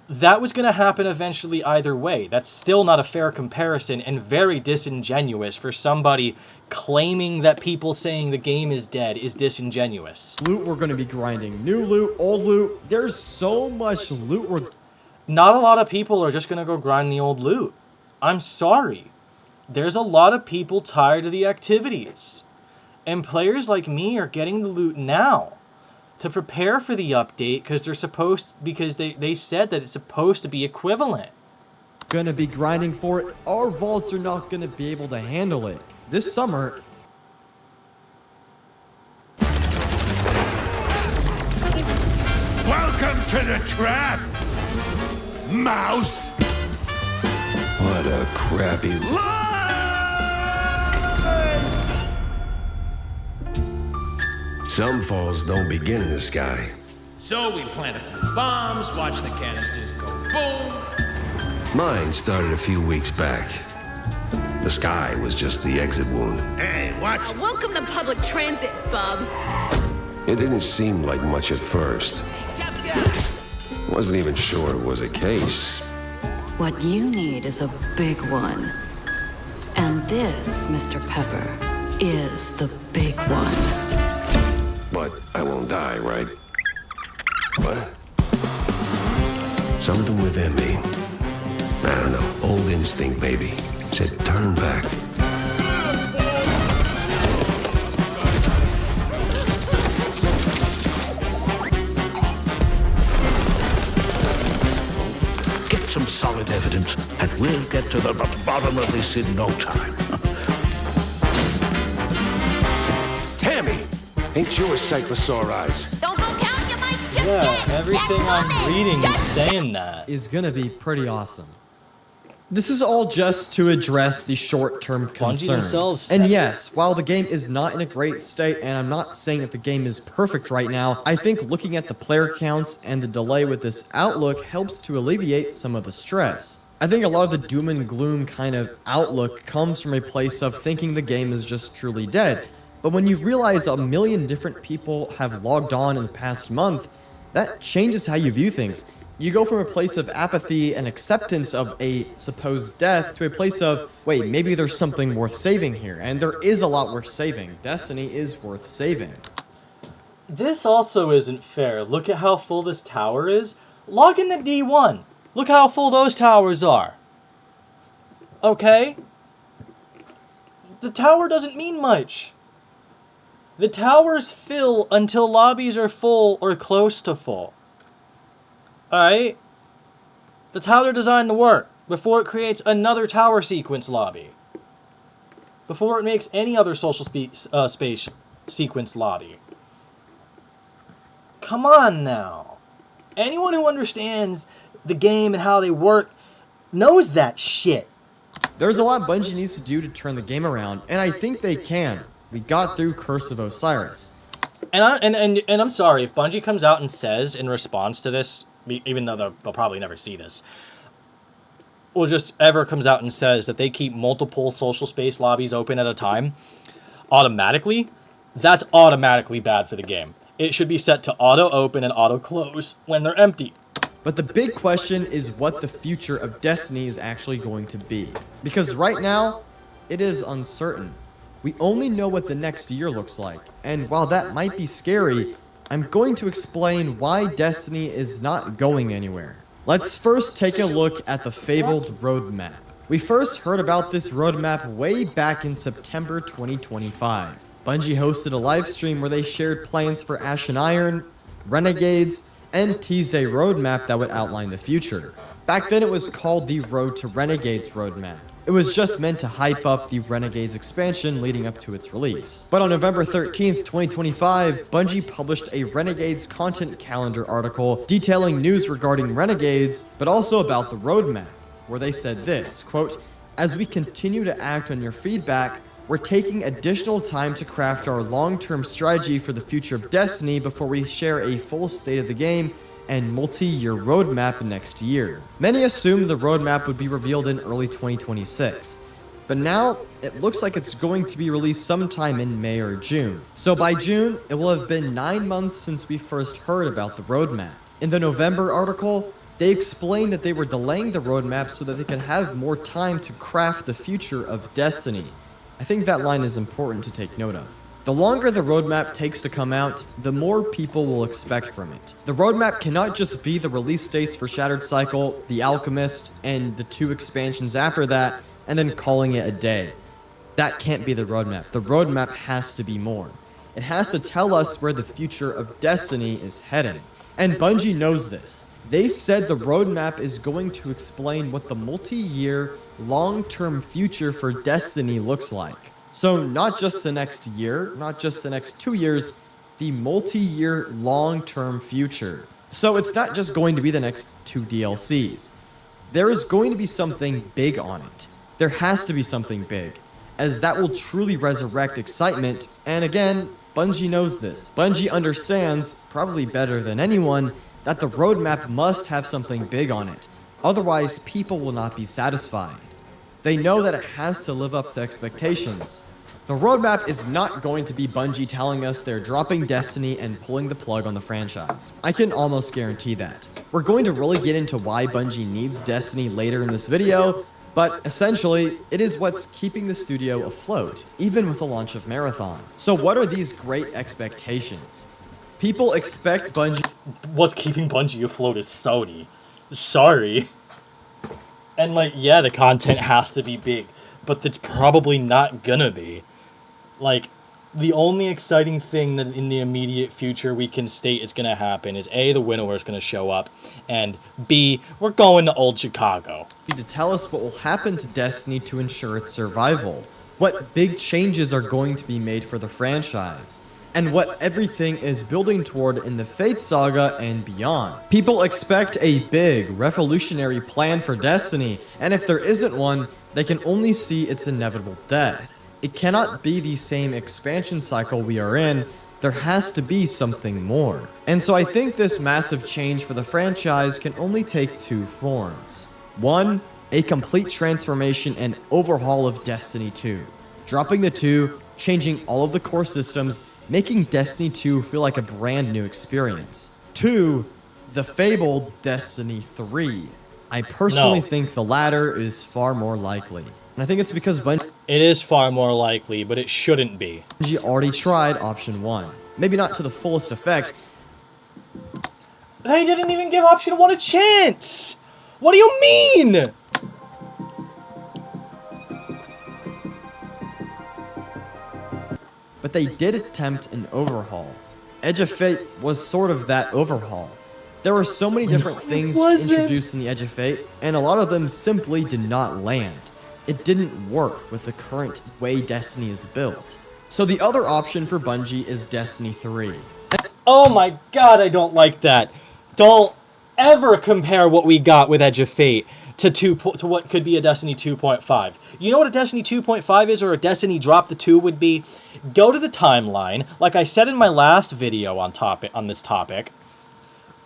That was going to happen eventually either way. That's still not a fair comparison and very disingenuous for somebody claiming that people saying the game is dead is disingenuous. Loot we're going to be grinding. New loot, old loot. There's so much loot we're... Not a lot of people are just going to go grind the old loot. I'm sorry. There's a lot of people tired of the activities. And players like me are getting the loot now to prepare for the update because they said that it's supposed to be equivalent. Gonna be grinding for it. Our vaults are not gonna be able to handle it. This summer... Welcome to the trap, mouse! What a crappy lie! Some falls don't begin in the sky. So we plant a few bombs, watch the canisters go boom. Mine started a few weeks back. The sky was just the exit wound. Hey, watch. Welcome to public transit, bub. It didn't seem like much at first. Wasn't even sure it was a case. What you need is a big one. And this, Mr. Pepper, is the big one. But I won't die, right? What? Something within me, I don't know, old instinct maybe, said turn back. Get some solid evidence, and we'll get to the bottom of this in no time. Tammy! Ain't you a sight for sore eyes? Don't go count your mice just Yeah, yet. everything I'm reading is saying that. is gonna be pretty awesome. This is all just to address the short-term concerns. themselves And said yes, while the game is not in a great state, and I'm not saying that the game is perfect right now, I think looking at the player counts and the delay with this outlook helps to alleviate some of the stress. I think a lot of the doom and gloom kind of outlook comes from a place of thinking the game is just truly dead. But when you realize a million different people have logged on in the past month, that changes how you view things. You go from a place of apathy and acceptance of a supposed death to a place of, wait, maybe there's something worth saving here. And there is a lot worth saving. Destiny is worth saving. This also isn't fair. Look at how full this tower is. Log in the D1. Look how full those towers are. Okay? The tower doesn't mean much. The towers fill until lobbies are full or close to full. Alright? That's how they're designed to work, before it creates another tower sequence lobby. before it makes any other social space sequence lobby. Come on now. Anyone who understands the game and how they work knows that shit. There's a lot Bungie needs to do to turn the game around, and I think they can. We got through Curse of Osiris. And I'm sorry, if Bungie comes out and says in response to this, even though they'll probably never see this, or just ever comes out and says that they keep multiple social space lobbies open at a time, automatically, that's automatically bad for the game. It should be set to auto-open and auto-close when they're empty. But the big question is what the future of Destiny is actually going to be. Because right now, it is uncertain. We only know what the next year looks like, and while that might be scary, I'm going to explain why Destiny is not going anywhere. Let's first take a look at the fabled roadmap. We first heard about this roadmap way back in September 2025. Bungie hosted a live stream where they shared plans for Ashen Iron, Renegades, and teased a roadmap that would outline the future. Back then it was called the Road to Renegades roadmap. It was just meant to hype up the Renegades expansion leading up to its release. But on November 13th, 2025, Bungie published a Renegades content calendar article detailing news regarding Renegades, but also about the roadmap, where they said this, quote, "As we continue to act on your feedback, we're taking additional time to craft our long-term strategy for the future of Destiny before we share a full state of the game and multi-year roadmap next year." Many assumed the roadmap would be revealed in early 2026, but now it looks like it's going to be released sometime in May or June. So by June, it will have been 9 months since we first heard about the roadmap. In the November article, they explained that they were delaying the roadmap so that they could have more time to craft the future of Destiny. I think that line is important to take note of. The longer the roadmap takes to come out, the more people will expect from it. The roadmap cannot just be the release dates for Shattered Cycle, The Alchemist, and the 2 expansions after that, and then calling it a day. That can't be the roadmap. The roadmap has to be more. It has to tell us where the future of Destiny is heading. And Bungie knows this. They said the roadmap is going to explain what the multi-year, long-term future for Destiny looks like. So not just the next year, not just the next 2 years, the multi-year long-term future. So it's not just going to be the next 2 DLCs. There is going to be something big on it. There has to be something big, as that will truly resurrect excitement, and again, Bungie knows this. Bungie understands, probably better than anyone, that the roadmap must have something big on it. Otherwise, people will not be satisfied. They know that it has to live up to expectations. The roadmap is not going to be Bungie telling us they're dropping Destiny and pulling the plug on the franchise. I can almost guarantee that. We're going to really get into why Bungie needs Destiny later in this video, but essentially, it is what's keeping the studio afloat, even with the launch of Marathon. So what are these great expectations? People expect Bungie... What's keeping Bungie afloat is Sony. Sorry. And, like, yeah, the content has to be big, but it's probably not gonna be. Like, the only exciting thing that in the immediate future we can state is gonna happen is A, the Winnower's gonna show up, and B, we're going to old Chicago. To tell us what will happen to Destiny to ensure its survival, what big changes are going to be made for the franchise, and what everything is building toward in the Fate Saga and beyond. People expect a big, revolutionary plan for Destiny, and if there isn't one, they can only see its inevitable death. It cannot be the same expansion cycle we are in. There has to be something more. And so I think this massive change for the franchise can only take 2 forms. 1, a complete transformation and overhaul of Destiny 2. Dropping the 2, changing all of the core systems, making Destiny 2 feel like a brand new experience. 2, the fabled Destiny 3. I personally think the latter is far more likely. And I think it's because Bungie... It is far more likely, but it shouldn't be. Bungie already tried option 1. Maybe not to the fullest effect. They didn't even give option 1 a chance! What do you mean? But they did attempt an overhaul. Edge of Fate was sort of that overhaul. There were so many different things introduced in the Edge of Fate, and a lot of them simply did not land. it didn't work with the current way Destiny is built. So the other option for Bungie is Destiny 3. Oh my god, I don't like that. Don't ever compare what we got with Edge of Fate to what could be a Destiny 2.5. You know what a Destiny 2.5 is, or a Destiny Drop the 2 would be? Go to the timeline, like I said in my last video on this topic.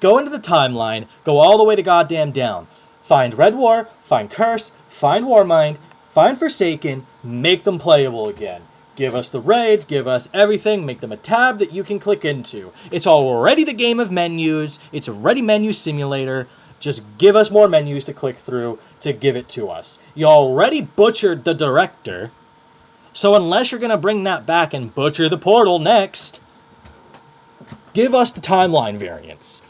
Go into the timeline, go all the way to goddamn down. Find Red War, find Curse, find Warmind, find Forsaken, make them playable again. Give us the raids, give us everything, make them a tab that you can click into. It's already the game of menus, it's already menu simulator. Just give us more menus to click through to give it to us. You already butchered the director, so unless you're going to bring that back and butcher the portal next, give us the timeline variants.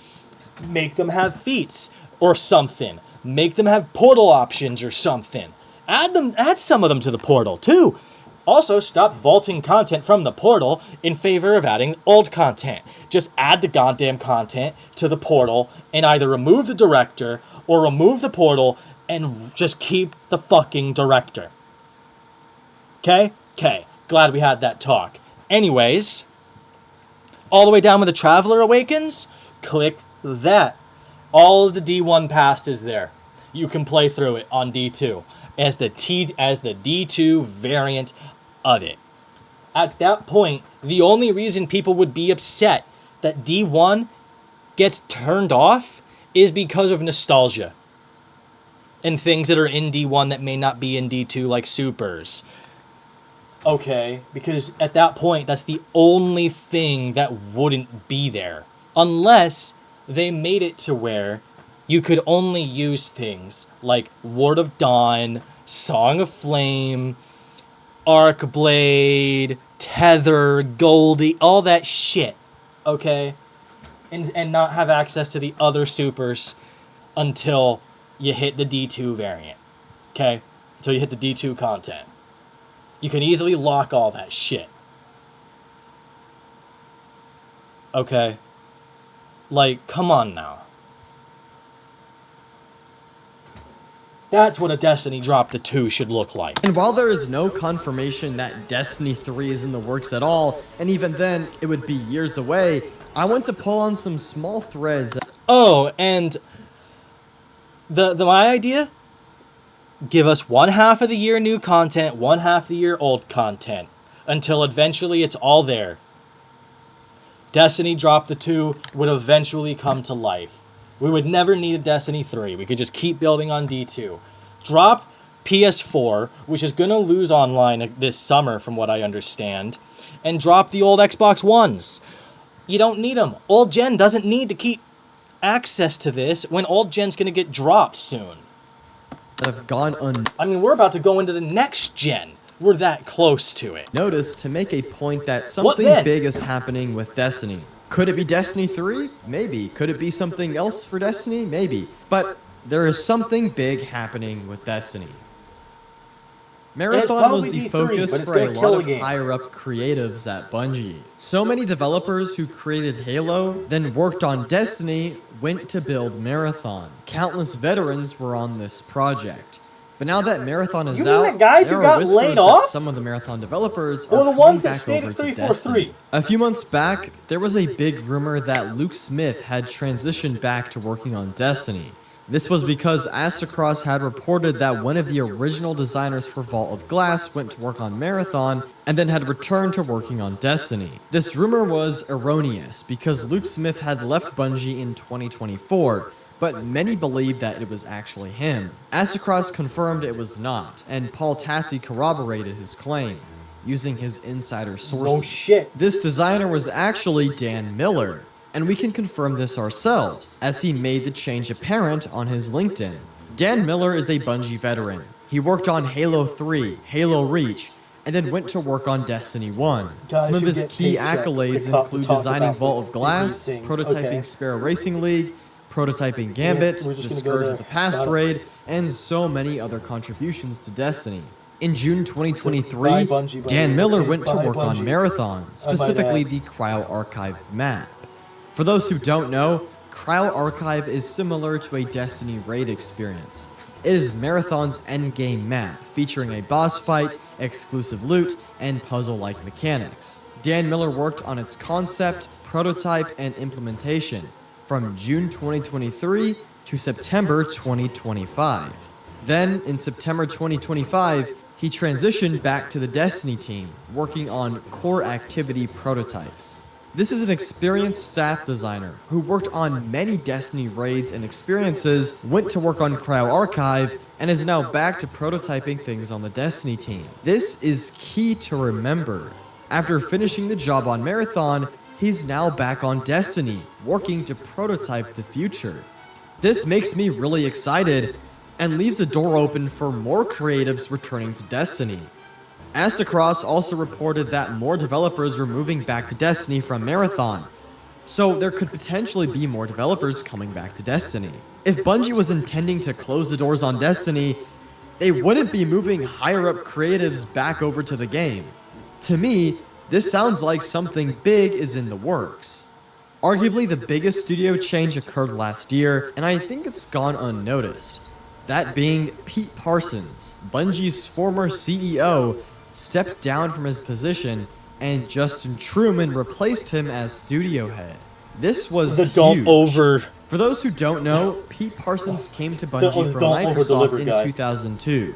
Make them have feats or something. Make them have portal options or something. Add some of them to the portal too. Also, stop vaulting content from the portal in favor of adding old content. Just add the goddamn content to the portal and either remove the director or remove the portal and just keep the fucking director. Okay? Okay. Glad we had that talk. Anyways, all the way down with the Traveler Awakens, click that. All of the D1 past is there. You can play through it on D2 as the D2 variant of it. At that point, the only reason people would be upset that D1 gets turned off is because of nostalgia and things that are in D1 that may not be in D2, like supers. Okay, because at that point, that's the only thing that wouldn't be there. Unless they made it to where you could only use things like Ward of Dawn, Song of Flame, Arcblade, Tether, Goldie, all that shit, okay? And not have access to the other supers until you hit the D2 variant, okay? Until you hit the D2 content. You can easily lock all that shit. Okay? Like, come on now. That's what a Destiny Drop the 2 should look like. And while there is no confirmation that Destiny 3 is in the works at all, and even then, it would be years away, I want to pull on some small threads. Oh, and my idea? Give us 1/2 of the year new content, 1/2 of the year old content, until eventually it's all there. Destiny Drop the 2 would eventually come to life. We would never need a Destiny 3. We could just keep building on D2. Drop PS4, which is going to lose online this summer from what I understand, and drop the old Xbox Ones. You don't need them. Old gen doesn't need to keep access to this when old gen's going to get dropped soon. That have gone I mean, we're about to go into the next gen. We're that close to it. Notice to make a point that something big is happening with Destiny. Could it be Destiny 3? Maybe. Could it be something else for Destiny? Maybe. But there is something big happening with Destiny. Marathon was the focus for a lot of higher-up creatives at Bungie. So many developers who created Halo, then worked on Destiny, went to build Marathon. Countless veterans were on this project. But now that Marathon is out, there are whispers that some of the Marathon developers are coming back over to Destiny. A few months back, there was a big rumor that Luke Smith had transitioned back to working on Destiny. This was because Astacross had reported that one of the original designers for Vault of Glass went to work on Marathon and then had returned to working on Destiny. This rumor was erroneous because Luke Smith had left Bungie in 2024, but many believed that it was actually him. Astacross confirmed it was not, and Paul Tassi corroborated his claim, using his insider sources. No shit. This designer was actually Dan Miller, and we can confirm this ourselves, as he made the change apparent on his LinkedIn. Dan Miller is a Bungie veteran. He worked on Halo 3, Halo Reach, and then went to work on Destiny 1. Some of his key accolades include designing Vault of Glass, prototyping Sparrow Racing League, prototyping Gambit, the Scourge of the Past raid, and so many other contributions to Destiny. In June 2023, Dan Miller went to work on Marathon, specifically the Cryo Archive map. For those who don't know, Cryo Archive is similar to a Destiny raid experience. It is Marathon's endgame map, featuring a boss fight, exclusive loot, and puzzle-like mechanics. Dan Miller worked on its concept, prototype, and implementation from June 2023 to September 2025. Then, in September 2025, he transitioned back to the Destiny team, working on core activity prototypes. This is an experienced staff designer who worked on many Destiny raids and experiences, went to work on Cryo Archive, and is now back to prototyping things on the Destiny team. This is key to remember. After finishing the job on Marathon, he's now back on Destiny, working to prototype the future. This makes me really excited and leaves the door open for more creatives returning to Destiny. Astacross also reported that more developers were moving back to Destiny from Marathon, so there could potentially be more developers coming back to Destiny. If Bungie was intending to close the doors on Destiny, they wouldn't be moving higher up creatives back over to the game. To me, this sounds like something big is in the works. Arguably the biggest studio change occurred last year, and I think it's gone unnoticed. That being Pete Parsons, Bungie's former CEO, stepped down from his position, and Justin Truman replaced him as studio head. This was huge. For those who don't know, Pete Parsons came to Bungie from Microsoft in 2002,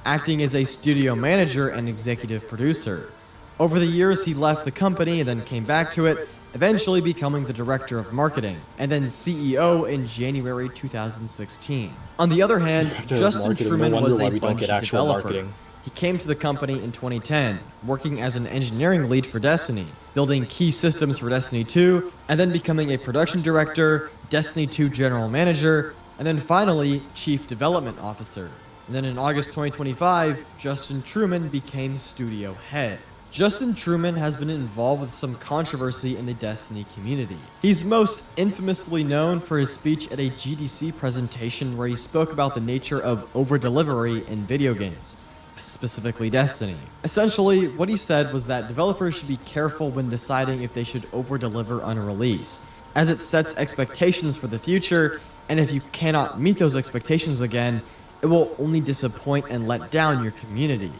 acting as a studio manager and executive producer. Over the years, he left the company and then came back to it, eventually becoming the director of marketing, and then CEO in January 2016. On the other hand, Justin Truman was a Bungie developer. He came to the company in 2010, working as an engineering lead for Destiny, building key systems for Destiny 2, and then becoming a production director, Destiny 2 general manager, and then finally, chief development officer. And then in August 2025, Justin Truman became studio head. Justin Truman has been involved with some controversy in the Destiny community. He's most infamously known for his speech at a GDC presentation where he spoke about the nature of over-delivery in video games, specifically Destiny. Essentially, what he said was that developers should be careful when deciding if they should over-deliver on a release, as it sets expectations for the future, and if you cannot meet those expectations again, it will only disappoint and let down your community.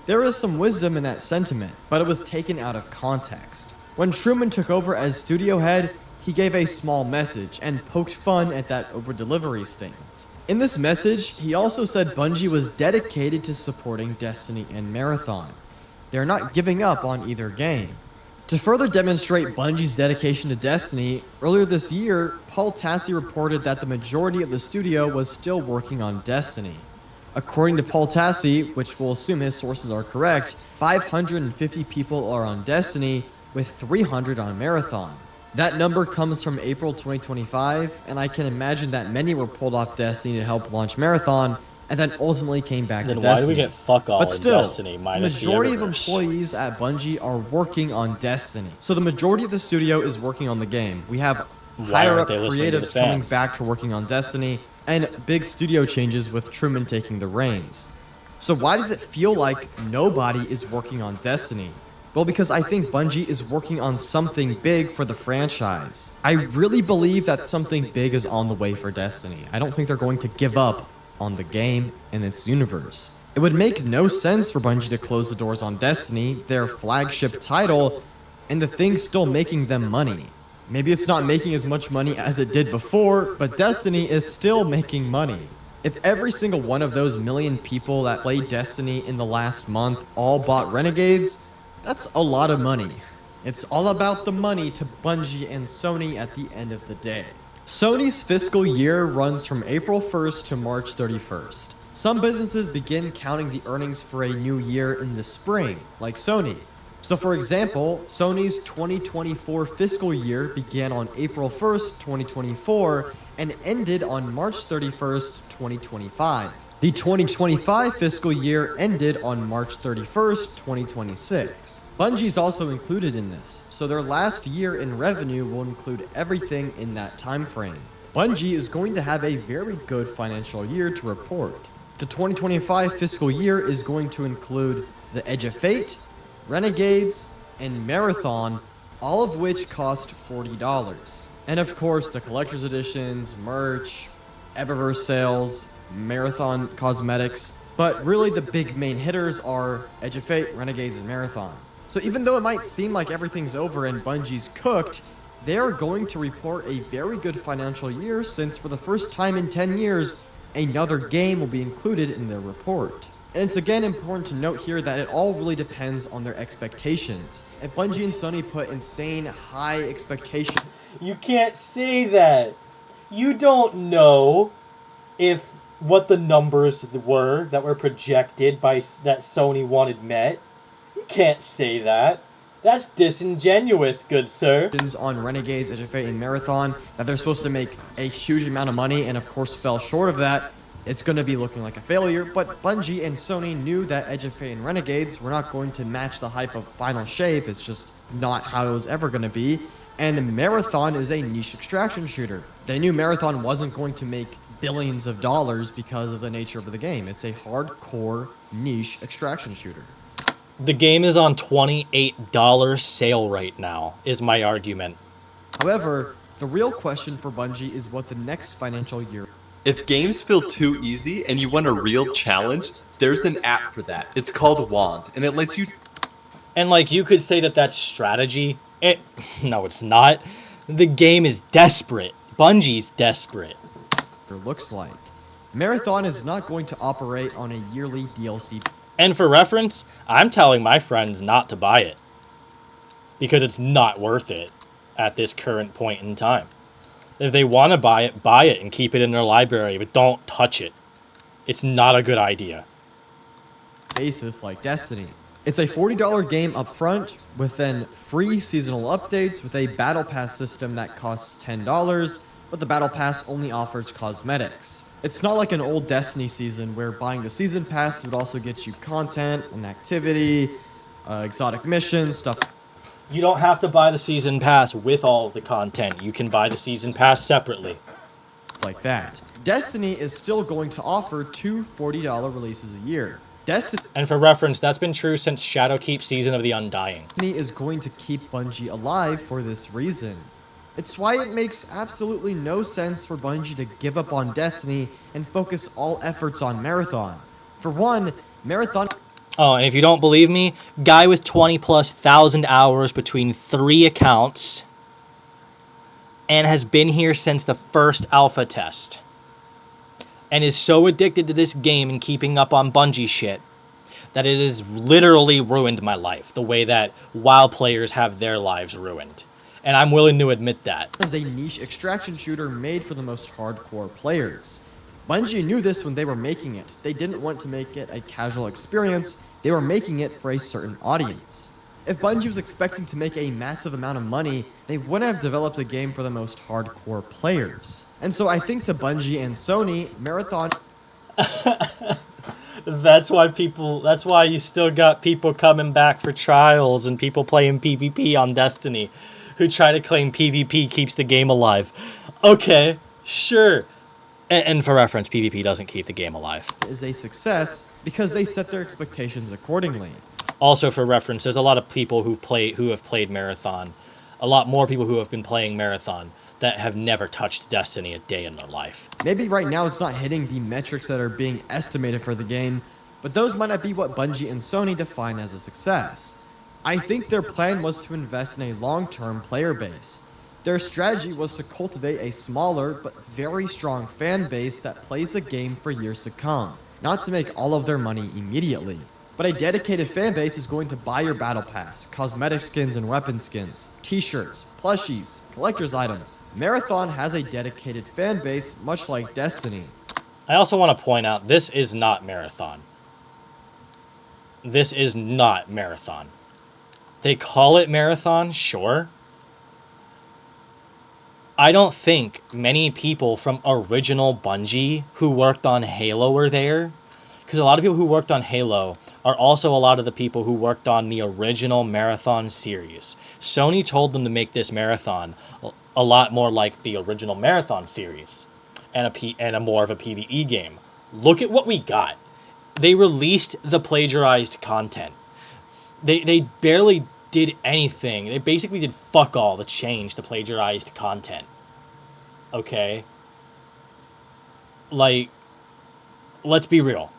There is some wisdom in that sentiment, but it was taken out of context. When Truman took over as studio head, he gave a small message and poked fun at that over-delivery statement. In this message, he also said Bungie was dedicated to supporting Destiny and Marathon. They're not giving up on either game. To further demonstrate Bungie's dedication to Destiny, earlier this year, Paul Tassi reported that the majority of the studio was still working on Destiny. According to Paul Tassi, which we'll assume his sources are correct, 550 people are on Destiny, with 300 on Marathon. That number comes from April 2025, and I can imagine that many were pulled off Destiny to help launch Marathon, and then ultimately came back to Destiny. Why do we get fuck all but still, in Destiny minus the majority of universe? employees at Bungie are working on Destiny. So the majority of the studio is working on the game. We have higher up creatives coming back to working on Destiny, and big studio changes with Truman taking the reins. So why does it feel like nobody is working on Destiny? Well, because I think Bungie is working on something big for the franchise. I really believe that something big is on the way for Destiny. I don't think they're going to give up on the game and its universe. It would make no sense for Bungie to close the doors on Destiny, their flagship title, and the thing still making them money. Maybe it's not making as much money as it did before, but Destiny is still making money. If every single one of those million people that played Destiny in the last month all bought Renegades, that's a lot of money. It's all about the money to Bungie and Sony at the end of the day. Sony's fiscal year runs from April 1st to March 31st. Some businesses begin counting the earnings for a new year in the spring, like Sony. So for example, Sony's 2024 fiscal year began on April 1st, 2024, and ended on March 31st, 2025. The 2025 fiscal year ended on March 31st, 2026. Bungie is also included in this, so their last year in revenue will include everything in that time frame. Bungie is going to have a very good financial year to report. The 2025 fiscal year is going to include The Edge of Fate, Renegades, and Marathon, all of which cost $40. And of course, the collector's editions, merch, Eververse sales, Marathon cosmetics, but really the big main hitters are Edge of Fate, Renegades, and Marathon. So even though it might seem like everything's over and Bungie's cooked, they are going to report a very good financial year since for the first time in 10 years, another game will be included in their report. And it's again important to note here that it all really depends on their expectations. If Bungie and Sony put insane high expectations... You can't say that. You don't know if what the numbers were that were projected by that Sony wanted met. You can't say that. That's disingenuous, good sir. On Renegades, Edge of Fate, and Marathon, that they're supposed to make a huge amount of money and of course fell short of that, it's going to be looking like a failure. But Bungie and Sony knew that Edge of Fate and Renegades were not going to match the hype of Final Shape. It's just not how it was ever going to be. And Marathon is a niche extraction shooter. They knew Marathon wasn't going to make billions of dollars because of the nature of the game. It's a hardcore niche extraction shooter. The game is on $28 sale right now, is my argument. However, the real question for Bungie is what the next financial year... If games feel too easy and you want a real challenge, there's an app for that. It's called Wand, and it lets you... And like, you could say that that's strategy. No, it's not. The game is desperate. Bungie's desperate. Looks like. Marathon is not going to operate on a yearly DLC. And for reference, I'm telling my friends not to buy it. Because it's not worth it at this current point in time. If they want to buy it and keep it in their library, but don't touch it. It's not a good idea. Basis like Destiny. It's a $40 game up front, with then free seasonal updates with a battle pass system that costs $10, but the battle pass only offers cosmetics. It's not like an old Destiny season where buying the season pass would also get you content and activity, exotic missions, stuff. You don't have to buy the season pass with all of the content. You can buy the season pass separately. Like that. Destiny is still going to offer two $40 releases a year. And for reference, that's been true since Shadowkeep Season of the Undying. Destiny is going to keep Bungie alive for this reason. It's why it makes absolutely no sense for Bungie to give up on Destiny and focus all efforts on Marathon. For one, Marathon... Oh, and if you don't believe me, guy with 20,000+ hours between 3 accounts and has been here since the first alpha test. And is so addicted to this game and keeping up on Bungie shit that it has literally ruined my life the way that WoW players have their lives ruined. And I'm willing to admit that. Is a niche extraction shooter made for the most hardcore players. Bungie knew this when they were making it. They didn't want to make it a casual experience, they were making it for a certain audience. If Bungie was expecting to make a massive amount of money, they wouldn't have developed a game for the most hardcore players. And so I think to Bungie and Sony, Marathon... That's why you still got people coming back for trials and people playing PvP on Destiny who try to claim PvP keeps the game alive. Okay, sure. And for reference, PvP doesn't keep the game alive. Is a success because they set their expectations accordingly. Also, for reference, there's a lot of people who have played Marathon, a lot more people who have been playing Marathon that have never touched Destiny a day in their life. Maybe right now it's not hitting the metrics that are being estimated for the game, but those might not be what Bungie and Sony define as a success. I think their plan was to invest in a long-term player base. Their strategy was to cultivate a smaller but very strong fan base that plays the game for years to come, not to make all of their money immediately. But a dedicated fan base is going to buy your battle pass, cosmetic skins and weapon skins, t-shirts, plushies, collector's items. Marathon has a dedicated fan base, much like Destiny. I also want to point out, this is not Marathon. This is not Marathon. They call it Marathon, sure. I don't think many people from original Bungie who worked on Halo were there. Because a lot of people who worked on Halo are also a lot of the people who worked on the original Marathon series. Sony told them to make this Marathon a lot more like the original Marathon series and a more of a PvE game. Look at what we got. They released the plagiarized content. They barely did anything. They basically did fuck all to change the plagiarized content. Okay? Like, let's be real.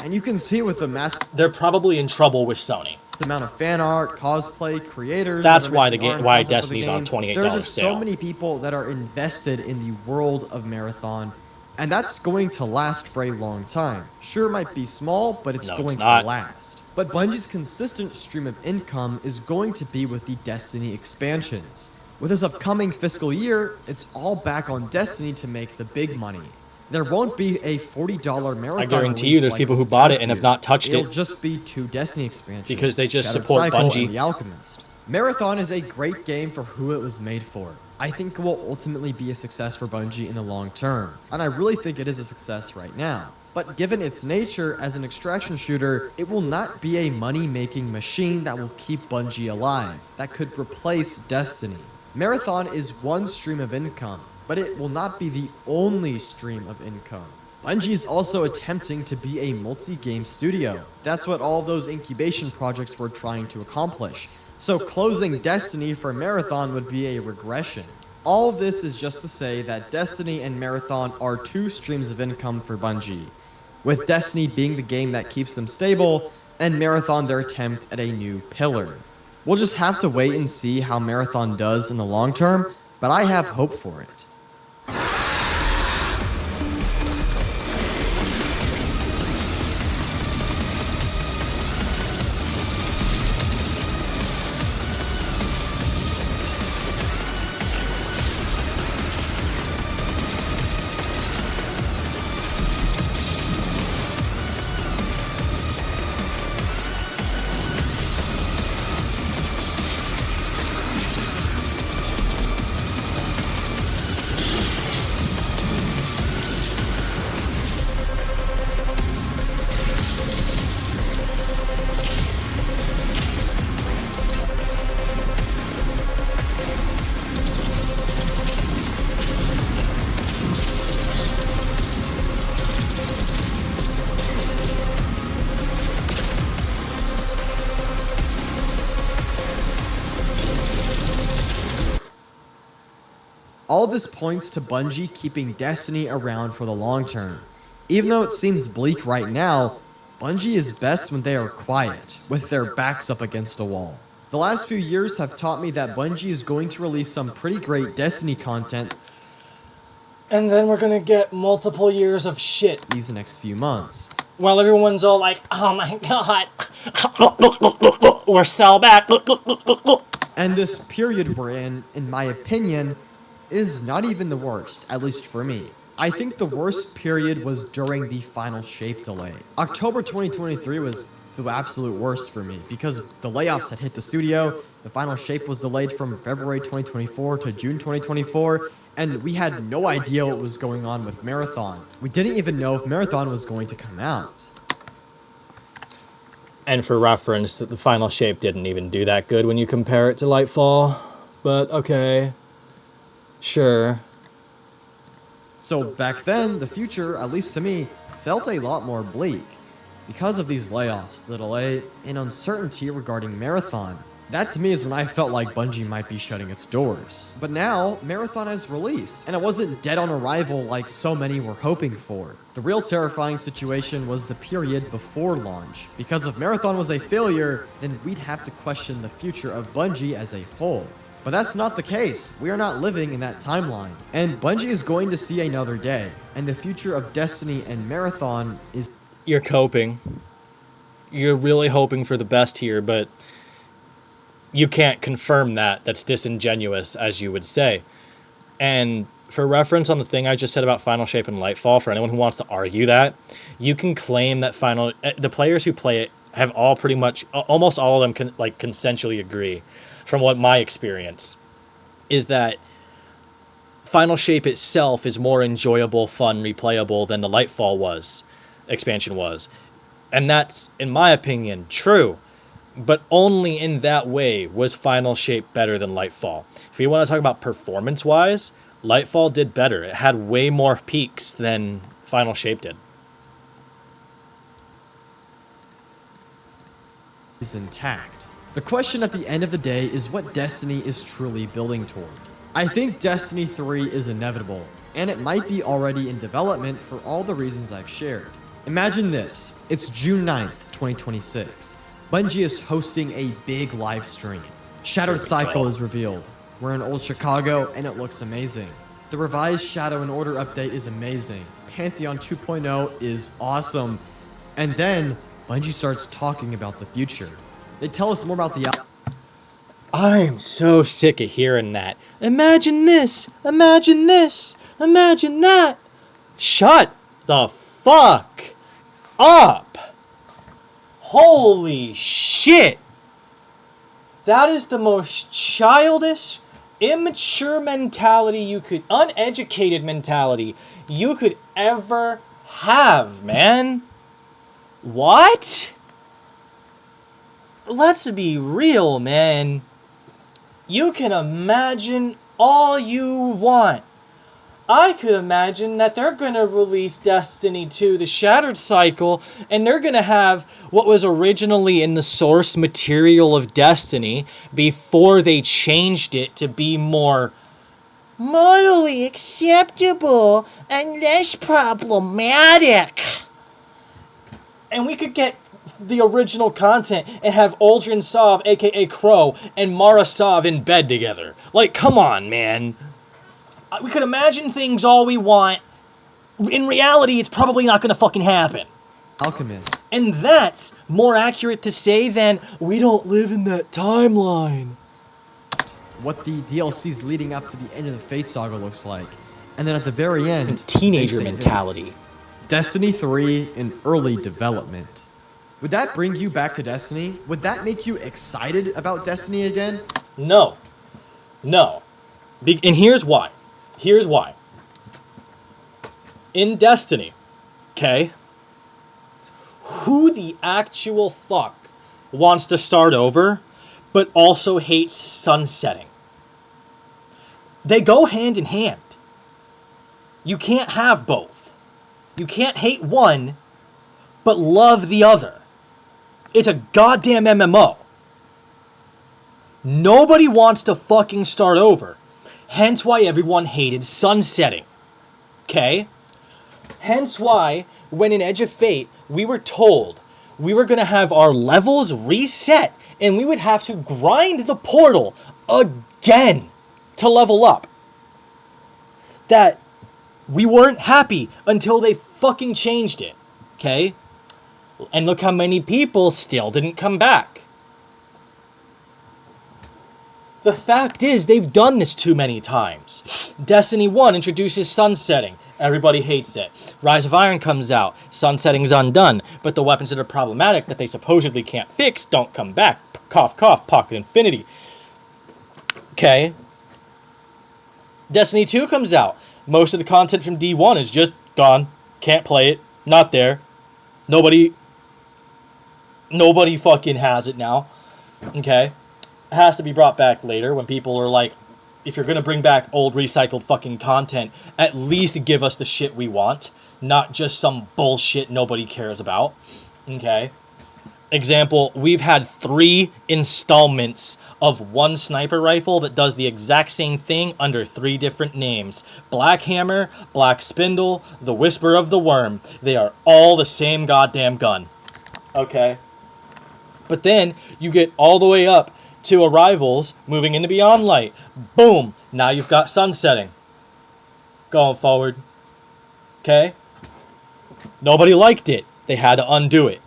And you can see with the massive They're probably in trouble with Sony. amount of fan art, cosplay, creators. That's that are why making art and why content for the Destiny's on game. $28 There's just sale. so many people that are invested in the world of Marathon, and that's going to last for a long time. Sure, it might be small, but it's No, going it's to not. last. But Bungie's consistent stream of income is going to be with the Destiny expansions. With this upcoming fiscal year, it's all back on Destiny to make the big money. There won't be a $40 Marathon. I guarantee release you there's like people this who bought it past and have year. not touched It'll it. just be 2 Destiny expansions. Because they just Shattered support Cycle Bungie. and The Alchemist. Marathon is a great game for who it was made for. I think it will ultimately be a success for Bungie in the long term, and I really think it is a success right now. But given its nature as an extraction shooter, it will not be a money-making machine that will keep Bungie alive, that could replace Destiny. Marathon is one stream of income, but it will not be the only stream of income. Bungie is also attempting to be a multi-game studio. That's what all of those incubation projects were trying to accomplish. So closing Destiny for Marathon would be a regression. All of this is just to say that Destiny and Marathon are 2 streams of income for Bungie, with Destiny being the game that keeps them stable, and Marathon their attempt at a new pillar. We'll just have to wait and see how Marathon does in the long term, but I have hope for it. All this points to Bungie keeping Destiny around for the long term. Even though it seems bleak right now, Bungie is best when they are quiet, with their backs up against a wall. The last few years have taught me that Bungie is going to release some pretty great Destiny content And then we're gonna get multiple years of shit. these next few months. While everyone's all like, oh my god, we're so bad. And this period we're in my opinion, is not even the worst, at least for me. I think the worst period was during the Final Shape delay. October 2023 was the absolute worst for me because the layoffs had hit the studio, the Final Shape was delayed from February 2024 to June 2024, and we had no idea what was going on with Marathon. We didn't even know if Marathon was going to come out. And for reference, the Final Shape didn't even do that good when you compare it to Lightfall. But okay. Sure. So back then, the future, at least to me, felt a lot more bleak. Because of these layoffs, the delay, and uncertainty regarding Marathon. That to me is when I felt like Bungie might be shutting its doors. But now, Marathon has released, and it wasn't dead on arrival like so many were hoping for. The real terrifying situation was the period before launch. Because if Marathon was a failure, then we'd have to question the future of Bungie as a whole. But that's not the case. We are not living in that timeline. And Bungie is going to see another day. And the future of Destiny and Marathon is... You're coping. You're really hoping for the best here, but you can't confirm that. That's disingenuous, as you would say. And for reference on the thing I just said about Final Shape and Lightfall, for anyone who wants to argue that, you can claim that the players who play it have all pretty much, almost all of them can consensually agree, from what my experience, is that Final Shape itself is more enjoyable, fun, replayable than the Lightfall expansion was. And that's, in my opinion, true. But only in that way was Final Shape better than Lightfall. If you want to talk about performance-wise, Lightfall did better. It had way more peaks than Final Shape did. Is intact. The question at the end of the day is what Destiny is truly building toward. I think Destiny 3 is inevitable, and it might be already in development for all the reasons I've shared. Imagine this. It's June 9th, 2026. Bungie is hosting a big live stream. Shattered Cycle is revealed. We're in Old Chicago, and it looks amazing. The revised Shadow and Order update is amazing. Pantheon 2.0 is awesome. And then, Bungie starts talking about the future. They tell us more about the... I'm so sick of hearing that. Imagine this, imagine this, imagine that. Shut the fuck up. Holy shit. That is the most childish, immature mentality you could, uneducated mentality you could ever have, man. What? Let's be real, man. You can imagine all you want. I could imagine that they're going to release Destiny 2, the Shattered Cycle, and they're going to have what was originally in the source material of Destiny before they changed it to be more morally acceptable and less problematic. And we could get the original content and have Aldrin Sov, aka Crow, and Mara Sov in bed together. Like, come on, man. We could imagine things all we want. In reality, it's probably not gonna fucking happen. Alchemist. And that's more accurate to say than, we don't live in that timeline. What the DLCs leading up to the end of the Fate Saga looks like. And then at the very end, Teenager they say mentality. this. Destiny 3 in early development. Would that bring you back to Destiny? Would that make you excited about Destiny again? No. No. And here's why. Here's why. In Destiny, okay, who the actual fuck wants to start over, but also hates sunsetting? They go hand in hand. You can't have both. You can't hate one, but love the other. It's a goddamn MMO. Nobody wants to fucking start over. Hence why everyone hated sunsetting. Okay? Hence why, when in Edge of Fate, we were told we were going to have our levels reset and we would have to grind the portal again to level up. That we weren't happy until they fucking changed it. Okay? And look how many people still didn't come back. The fact is, they've done this too many times. Destiny 1 introduces sunsetting. Everybody hates it. Rise of Iron comes out. Sunsetting's undone. But the weapons that are problematic that they supposedly can't fix don't come back. Cough, cough, Pocket Infinity. Okay. Destiny 2 comes out. Most of the content from D1 is just gone. Can't play it. Not there. Nobody fucking has it now. Okay. It has to be brought back later when people are like, if you're going to bring back old recycled fucking content, at least give us the shit we want, not just some bullshit nobody cares about. Okay. Example, we've had 3 installments of one sniper rifle that does the exact same thing under 3 different names. Black Hammer, Black Spindle, the Whisper of the Worm. They are all the same goddamn gun. Okay. But then you get all the way up to Arrivals, moving into Beyond Light. Boom! Now you've got sunsetting. Going forward. Okay? Nobody liked it. They had to undo it.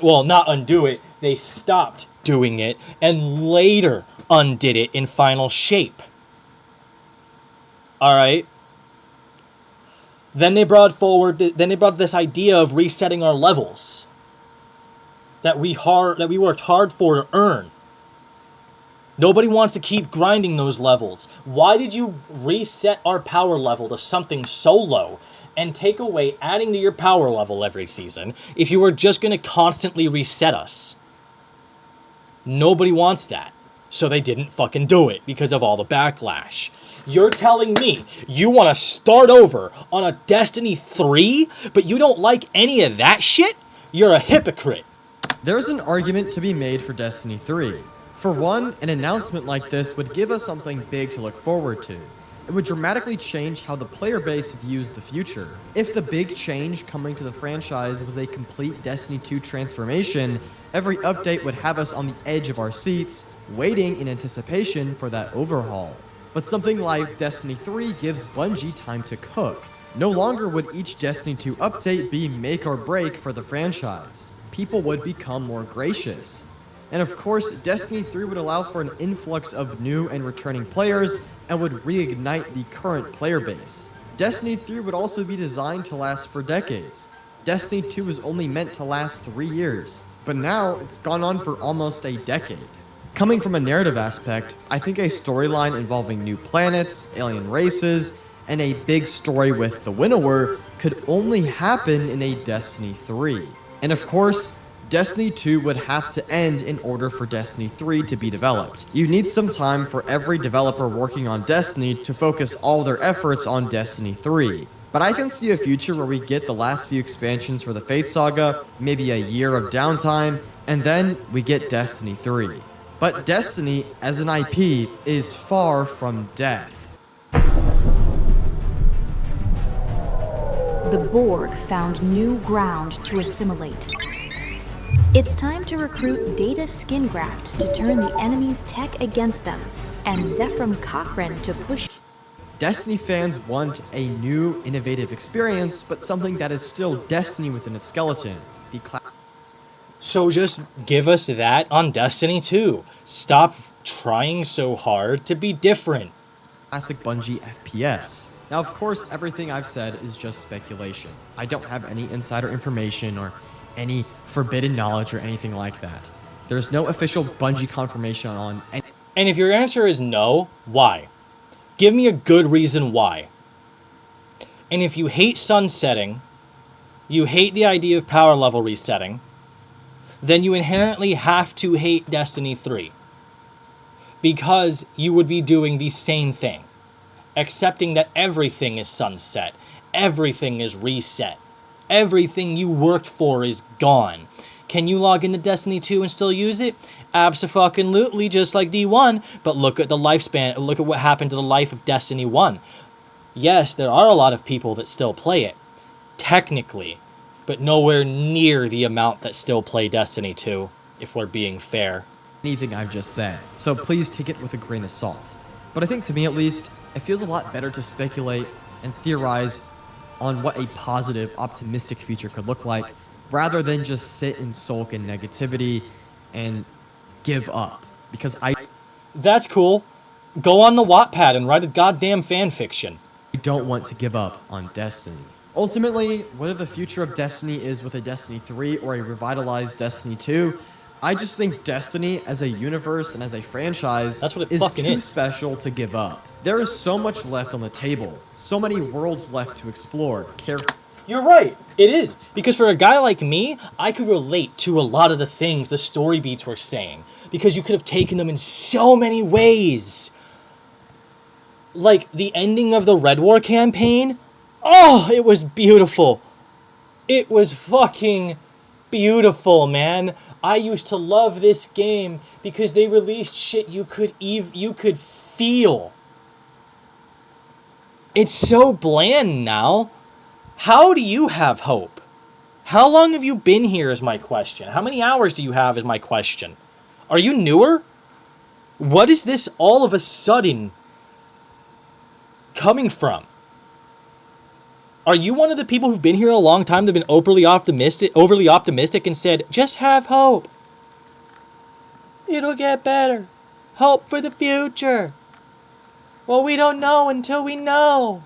Well, not undo it. They stopped doing it and later undid it in final shape. Alright? Then they brought this idea of resetting our levels. That we worked hard for to earn. Nobody wants to keep grinding those levels. Why did you reset our power level to something so low and take away adding to your power level every season if you were just going to constantly reset us? Nobody wants that. So they didn't fucking do it because of all the backlash. You're telling me you want to start over on a Destiny 3, but you don't like any of that shit? You're a hypocrite. There's an argument to be made for Destiny 3. For one, an announcement like this would give us something big to look forward to. It It would dramatically change how the player base views the future. If the big change coming to the franchise was a complete Destiny 2 transformation, every update would have us on the edge of our seats, waiting in anticipation for that overhaul. But something like Destiny 3 gives Bungie time to cook. No longer would each Destiny 2 update be make or break for the franchise. People would become more gracious. And of course, Destiny 3 would allow for an influx of new and returning players and would reignite the current player base. Destiny 3 would also be designed to last for decades. Destiny 2 was only meant to last 3 years, but now it's gone on for almost a decade. Coming from a narrative aspect, I think a storyline involving new planets, alien races, and a big story with the Winnower could only happen in a Destiny 3. And of course, Destiny 2 would have to end in order for Destiny 3 to be developed. You need some time for every developer working on Destiny to focus all their efforts on Destiny 3. But I can see a future where we get the last few expansions for the Fate Saga, maybe a year of downtime, and then we get Destiny 3. But Destiny, as an IP, is far from death. The Borg found new ground to assimilate. It's time to recruit Data Skingraft to turn the enemy's tech against them, and Zephram Cochrane to push. Destiny fans want a new, innovative experience, but something that is still Destiny within a skeleton. So just give us that on Destiny 2. Stop trying so hard to be different. Classic Bungie FPS. Now, of course, everything I've said is just speculation. I don't have any insider information or any forbidden knowledge or anything like that. There's no official Bungie confirmation on any. And if your answer is no, why? Give me a good reason why. And if you hate sunsetting, you hate the idea of power level resetting, then you inherently have to hate Destiny 3. Because you would be doing the same thing. Accepting that everything is sunset. Everything is reset. Everything you worked for is gone. Can you log into Destiny 2 and still use it? Abso-fucking-lutely, just like D1. But look at the lifespan. Look at what happened to the life of Destiny 1. Yes, there are a lot of people that still play it. Technically. But nowhere near the amount that still play Destiny 2, if we're being fair. Anything I've just said, so please take it with a grain of salt. But I think, to me at least, it feels a lot better to speculate and theorize on what a positive, optimistic future could look like, rather than just sit and sulk in negativity and give up. Because That's cool. Go on the Wattpad and write a goddamn fanfiction. I don't want to give up on Destiny. Ultimately, whether the future of Destiny is with a Destiny 3 or a revitalized Destiny 2, I just think Destiny as a universe and as a franchise is too special to give up. There is so much left on the table, so many worlds left to explore. You're right, it is. Because for a guy like me, I could relate to a lot of the things the story beats were saying. Because you could have taken them in so many ways. Like the ending of the Red War campaign. Oh, it was beautiful. It was fucking beautiful, man. I used to love this game because they released shit you could feel. It's so bland now. How do you have hope? How long have you been here is my question. How many hours do you have is my question. Are you newer? What is this all of a sudden coming from? Are you one of the people who've been here a long time that have been overly optimistic and said, just have hope. It'll get better. Hope for the future. Well, we don't know until we know.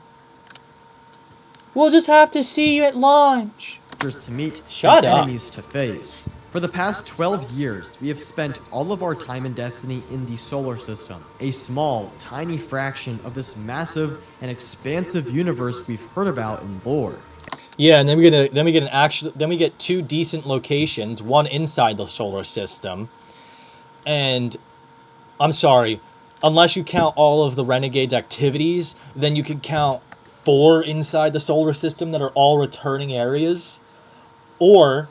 We'll just have to see you at launch. To meet Shut and up. enemies to face. For the past 12 years, we have spent all of our time in Destiny in the solar system, a small, tiny fraction of this massive and expansive universe we've heard about in lore. Yeah, and then we get two decent locations, one inside the solar system, and I'm sorry, unless you count all of the Renegade's activities, then you could count 4 inside the solar system that are all returning areas, or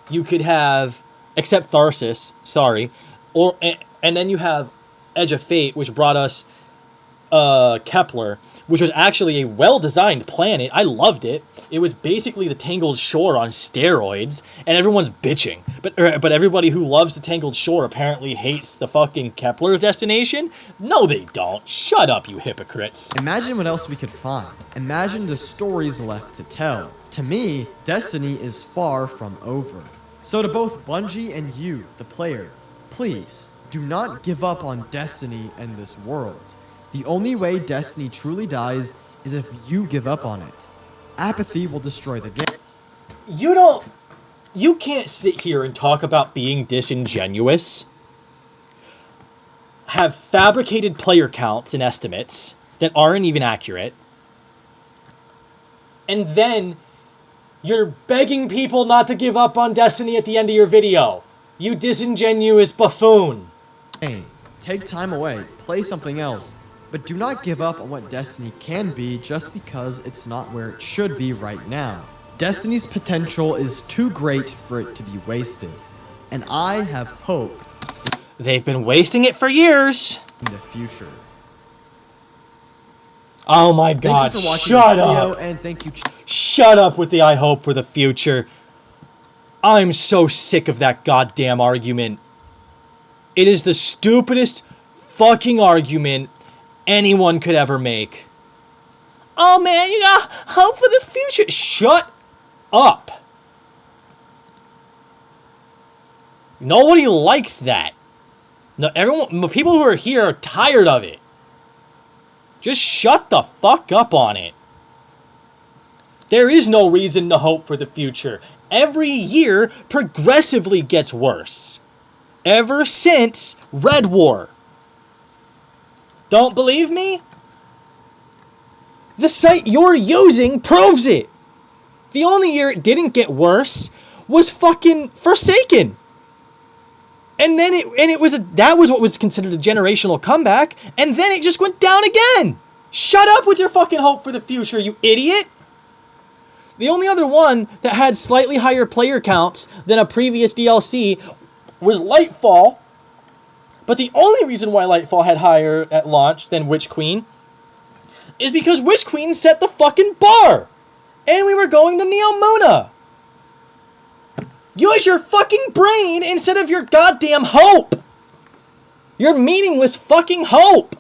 you could have, except Tharsis, sorry, and then you have Edge of Fate, which brought us Kepler, which was actually a well-designed planet. I loved it. It was basically the Tangled Shore on steroids, and everyone's bitching. But everybody who loves the Tangled Shore apparently hates the fucking Kepler destination? No, they don't. Shut up, you hypocrites. Imagine what else we could find. Imagine the stories left to tell. To me, Destiny is far from over. So to both Bungie and you, the player, please, do not give up on Destiny and this world. The only way Destiny truly dies is if you give up on it. Apathy will destroy the game. You can't sit here and talk about being disingenuous, have fabricated player counts and estimates that aren't even accurate, and then you're begging people not to give up on Destiny at the end of your video. You disingenuous buffoon. Hey, take time away, play something else, but do not give up on what Destiny can be just because it's not where it should be right now. Destiny's potential is too great for it to be wasted, and I have hope They've been wasting it for years. in the future. Oh my god, Thank you for watching shut this video, up. and thank you. Shut up with the I hope for the future. I'm so sick of that goddamn argument. It is the stupidest fucking argument anyone could ever make. Oh man, you got hope for the future. Shut up. Nobody likes that. No, everyone, people who are here are tired of it. Just shut the fuck up on it. There is no reason to hope for the future. Every year progressively gets worse. Ever since Red War. Don't believe me? The site you're using proves it. The only year it didn't get worse was fucking Forsaken. And then that was what was considered a generational comeback, and then it just went down again. Shut up with your fucking hope for the future, you idiot. The only other one that had slightly higher player counts than a previous DLC was Lightfall. But the only reason why Lightfall had higher at launch than Witch Queen is because Witch Queen set the fucking bar. And we were going to Neomuna. Use your fucking brain instead of your goddamn hope. Your meaningless fucking hope.